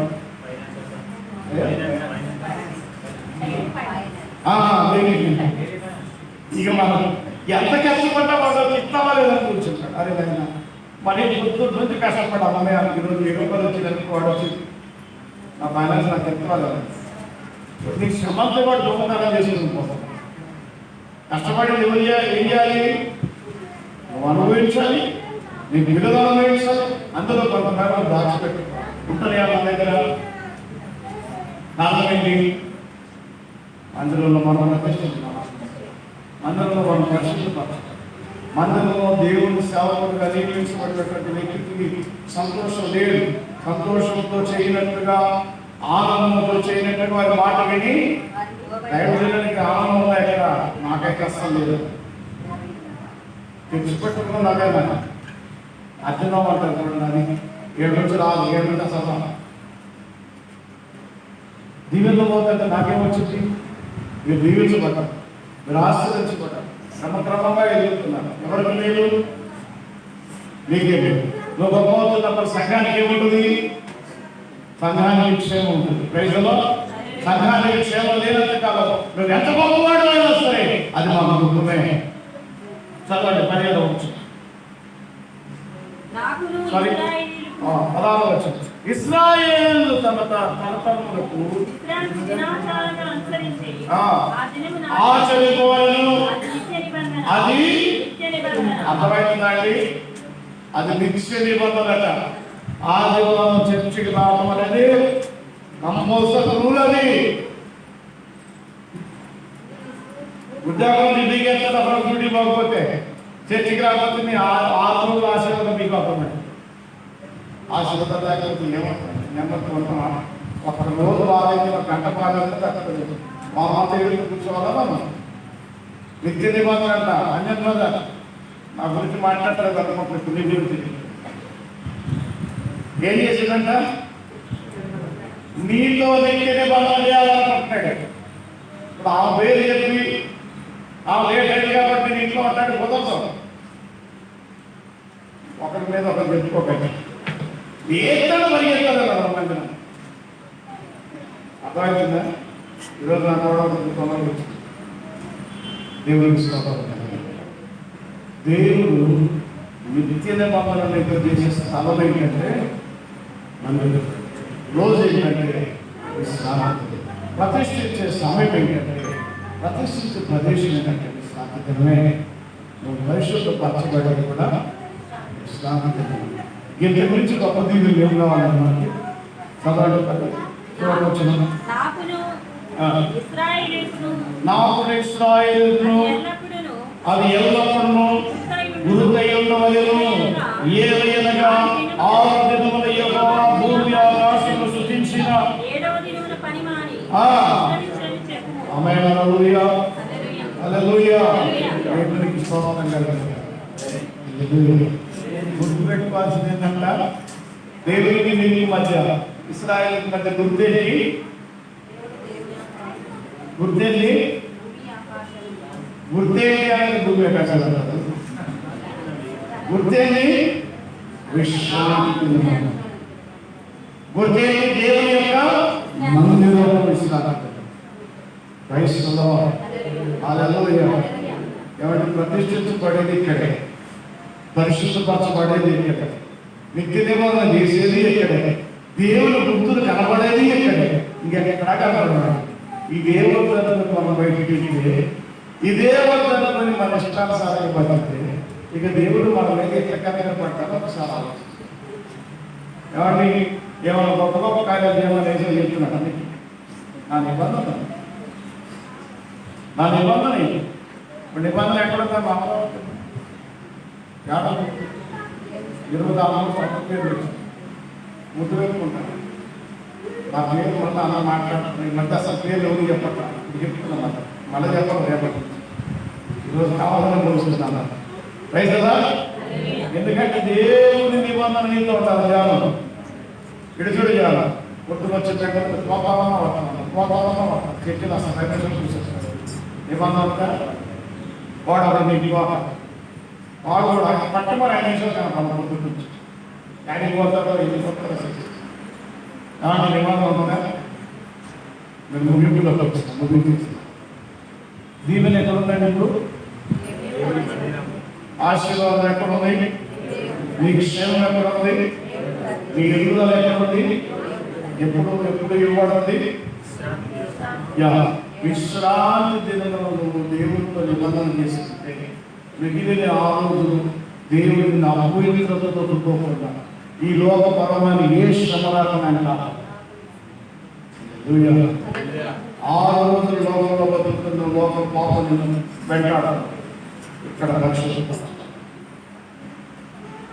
Speaker 1: ఇక మనం ఎంత కష్టపడ్డా వాళ్ళు ఇస్తావా లేదని కూర్చుంటాడు. అరే నాయన మరి పొద్దున్న నుంచి కష్టపడ్డా అమ్మయ్య ఈరోజు 7 రూపాయలు వచ్చిందని వాడు వచ్చి నా ఫైనాన్స్ నాకు ఎంత వాళ్ళు నీకు శ్రమంతో పాటు దొంగతనం చేసుకుని పోతాం. కష్టపడి ఏం చేయాలి? నువ్వు అనుభవించాలి, నీ విడుదల అనుభవించాలి. అందులో కొంతమంది దాచిపెట్టు ఉంటుంది మన దగ్గర. కారణమేంటి? అందులో మనం ప్రతిష్ఠించున్నాం, అందులో మనం పరిశుద్ధపరచాలి. మందిరంలో దేవుని సేవకుడుగా నియమించబడినటువంటి వ్యక్తికి సంతోషం లేదు. సంతోషంతో చేయనట్టుగా, ఆనందంతో చేయనట్టుగా వారి మాట విని దైవజనునికి ఆనందం లేక నాకైతే అస్సలు లేదు. తెచ్చిపెట్టుకున్న అదేనా అర్జునం అంటారు చూడండి. అది 7 నుంచి రాదు, 7 నుంచి అసలు దీవెనలో పోతుంటే నాకేమొచ్చింది? మీరు దీవించబడ్డారు, మీరు ఆశీర్వదించబడ్డారు, క్రమక్రమంగా ఎదుగుతున్నారు. ఎవరికి లేదు? నీకే లేదు. నువ్వు గొప్పవుతున్నప్పుడు సంఘానికి ఏముంటుంది? సంఘానికి క్షేమం ఉంటుంది. ప్రైజ్లో సంఘానికి క్షేమం లేనంత కాలం నువ్వు ఎంత గొప్పవాడు అయినా సరే అది మా దుఃఖమే. చదవండి 15వ వచనం. సారీ 16వ వచనం. ఇశ్రాయేలు తమ తరతరములకు ఆచరించవలెను. అది అర్థమైందండి. అది నిత్య నిబంధనట. ఆదివారం చర్చికి రావడం అనేది కంపల్సరీ రూల్. అది ఉద్యోగం డ్యూటీకి వెళ్తే డ్యూటీ పోకపోతే చర్చికి రాకపోతే మీ 6 రోజులు ఆశీర్వాదం మీకు అవుతుంది. ఆశీర్వాదం లేకపోతే ఏమంటుంది? నెమ్మది ఒక రోజు బాగా గంట బాగా తక్కువ మా మాట కూర్చోవాలా మనం? నిత్య నిబంధన అంట. అన్యన్మద నా గురించి మాట్లాడతారు అనుకుంటున్నాను. నీ గురించి ఏం చేసిందంట? నీతో నిత్య నిబంధన చేయాలనుకుంటున్నాడు. ఇప్పుడు ఆ పేరు చెప్పి ఆ లేట్ అయింది కాబట్టి నీ ఇంట్లో ఉంటాడు కుదరదు. ఒకరి మీద ఒకరు పెట్టుకోకండి. ఏదో పరిగెత్తారు కదా మందిరం. అర్థమైందా? ఈరోజు నా కూడా తొందరగా దేవుడికి దేవుడు నిత్య నిబంధనలు చేసే స్థలం ఏంటంటే మందిరం. రోజు ఏంటంటే ప్రతిష్ఠించే సమయం ఏంటంటే, ప్రతిష్ఠించే ప్రదేశం ఏంటంటే విశ్రాంతిమే. నువ్వు పరిశుద్ధ పరచబడి కూడా విశ్రాంతి. ఇంటి గురించి గొప్ప దీవులు ఏం కావాలంటే మనకి చదవండి. నాకు ఇశ్రాయేలును అది ఎల్లప్పుడూ గురుతై ఉండవలెను. ఏలయనగా 6 దినముల యెహోవా భూమి ఆకాశమును సృజించిన 7వ దినమున పనిమాని ఆమేన్. హల్లెలూయా హల్లెలూయా. దేవునికి స్తోత్రం కలుగును. హల్లెలూయా. గుర్తుపెట్టుకోవాల్సింది ఏంటంటే దేవునికి నీకు మధ్య, ఇశ్రాయేలుకి మధ్య గుర్తేంటి? గుర్తేంటి? గుర్తేంటి అనేది భూమి ఆకాశాలు. గుర్తేంటి? విశ్రాంతి. గుర్తేంటి? దేవుని యొక్క మందిరంలో విశ్రాంతి. క్రైస్తవులు హల్లెలూయా. ఎవరికి ప్రతిష్ఠించబడేది ఇక్కడే, పరిశుద్ధపరచబడేది ఇక్కడే, నిత్య నిబంధన చేసేది ఇక్కడే, దేవుని గుర్తులు కనబడేది ఇక్కడే. ఇంకెక్కడ కనబడదు. ఇదే వద్దను మనం బయటికి వెళ్తే, ఇదే వద్దనుకొని మన ఇష్టానుసారంగా బతికితే ఇక దేవుడు మన మీద ఎట్లా కనబడతాడో ఒకసారి ఆలోచించాలి. ఏమండి ఏమైనా గొప్ప గొప్ప కార్యాలు చేయమని ఏదో చెప్తున్నాడు. నా నిబంధన ఇది. ఇప్పుడు నిబంధన ఎక్కడుందా మా 24 పేర్లు ముద్దు వేసుకుంటాను. నా పేరు మళ్ళీ అన్న మాట్లాడుతున్నాను. ఈ మధ్య అసలు పేర్లు ఎవరు చెప్పట్లా, చెప్తున్నా మళ్ళీ చెప్పడం రేపటి ఈరోజు కావాలని కోరుకుంటున్నాను. రైట్ కదా? ఎందుకంటే దేవుని నిబంధన నీతో ఉంటారు. ధ్యానం ఇటు చూడు చేయాలి. పొద్దున వచ్చే పోతామన్నా చెట్టు అసలు ప్రపంచం చూసేస్తాడు. నిబంధన వాడు నీకు వాడు కూడా పట్టమని ఆయన కనపడ పొద్దున్న నుంచి ఆయన పోతాడో ఎన్ని పోతాడో నిబంధన ఉందా? నేను ముగింపులో ముగింపు దీవెన ఎక్కడ ఉందండి? ఇప్పుడు ఆశీర్వాదం ఎక్కడ ఉంది? నీకు క్షేమం ఎక్కడ ఉంది? నీ ఎదుగుదల ఎక్కడ ఉంది? ఎప్పుడు ఇవ్వబడింది? విశ్రాంతి దినంలో నువ్వు దేవుడితో నిబంధన చేసుకుంటే మిగిలిన 6 రోజులు దేవుడిని అపవిత్రతతో చుట్టుకోకుండా ఈ లోకపరమైన ఏ శ్రమరాకమైన కాదు. 6 రోజులు లోకంలో బతుకుతున్న లోక పాపలను వెంటాడాలి. ఇక్కడ రక్షణ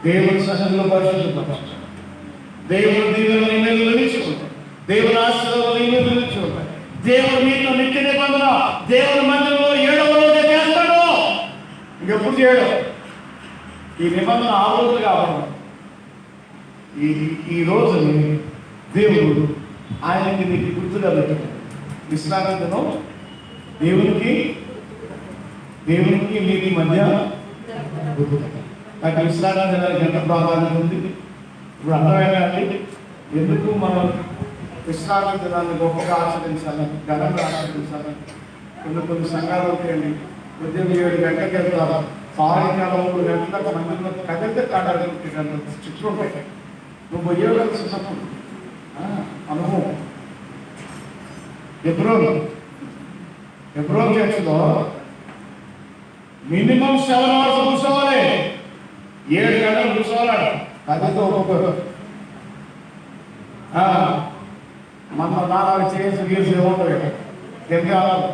Speaker 1: దేవుని సహజంలో పరిశుద్ధపరచాలి. దేవుని దీవెనలు నిలుచుకుంటాయి. దేవుని ఆశీర్వాదాలు నిలుచుకుంటాయి. దేవుడు మీతో నిత్య నిబంధన దేవుని మందిరంలో 7వ రోజు చేస్తాడు. ఇంకెప్పుడు చేయడం? ఈ నిబంధన 6 రోజులు కాబట్టి ఈ రోజుని దేవుడు ఆయనకి నీకు గుర్తుగా పెట్టాడు. విశ్రాంతి దినం దేవునికి నీకు మధ్య నాకు విశ్రాంతి దినానికి ఎంత ప్రాధాన్యత ఉంది ఇప్పుడు అర్థమైందండి. ఎందుకు మనం విశ్రాంతి దినాన్ని గొప్పగా ఆచరించాలి, ఘనంగా ఆచరించాలి. కొన్ని సంఘాలు ఉంటాయండి, ఉదయం 7 గంటలకు వెళ్తారు, సాయంకాలం 3 గంటలకు మందిలో కదిలితే కాడాలి చుట్టూ ఉంటాయి. నువ్వు పోయేవాళ్ళు చిన్నప్పుడు అనుభవం. ఎబ్రోన్ చర్చిలో మినిమం 7 hours కూర్చోవాలి. 7 గంటలు కూర్చోవాలి. అదితో ఒక్కొక్కరు మన నాలుగు చేసి గీసి ఏముంటాయి తెలియాలి.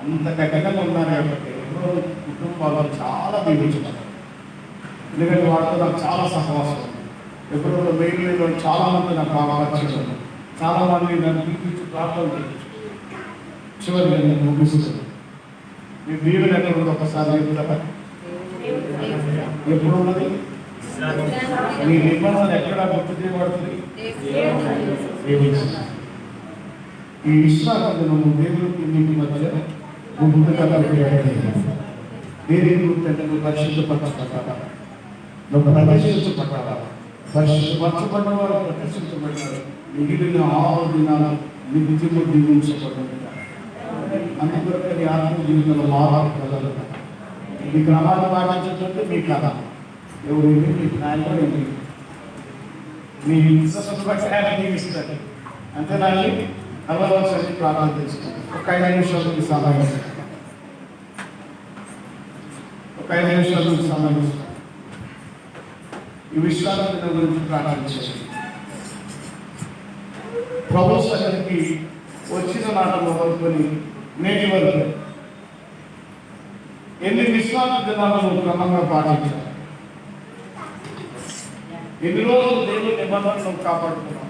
Speaker 1: అంత గట్టిగా ఉన్నారు కాబట్టి కుటుంబాలు చాలా దీవించున్నారు. ఎందుకంటే వాటితో నాకు చాలా సహవాసం ఉంది. ఎప్పుడో మెయిన్ చాలా మంది నాకు బాగా పరిచయం, చాలా మంది నన్ను పిలిపించి ప్రార్థన చేయించు. చివరికి నేను ముగిస్తున్నాను. మీ దీవెన ఎక్కడ ఉంది ఒకసారి చెప్తారా? ఎప్పుడు ఉన్నది? మీ నిబంధన ఎక్కడ గుర్తు చేయబడుతుంది? ఈ విశ్వాసం దినము దేవుడికి నీటి మధ్య గుర్తుగా దేని గుర్తు నువ్వు పరిశుద్ధపడ్డా, నువ్వు ప్రదర్శించబడ్డా, పరిశుద్ధపరచబడ్డ వారు ప్రదర్శించబడ్డారు. మిగిలిన 6 దినాలు నిత్యము దీవించబడ్డారు. అందుకొరకు నీ ఆత్మ జీవితంలో మార్పు కలగదు. ఈ క్రమాన్ని పాటించే మీ కథ ఎవరు మీకు నాయకుడు మీ ఇంట్రెస్ట్ బట్టి ఆయన జీవిస్తారు. అంతేనాన్ని అవ్వవలసి ప్రార్థన చేసుకుంటాం. ఒక 5 నిమిషాలు సమావేశం, ఒక 5 నిమిషాలు సమావేశం. ఈ విశ్వాసం గురించి ప్రార్థించారు. ప్రభు సన్నిధికి వచ్చిన నాటలు మొదలుకొని నేటి వరకు ఎన్ని విశ్వాస దినాలను క్రమంగా పాటించారు? ఎన్ని రోజులు దేవుని నిబంధనలు కాపాడుకున్నాం?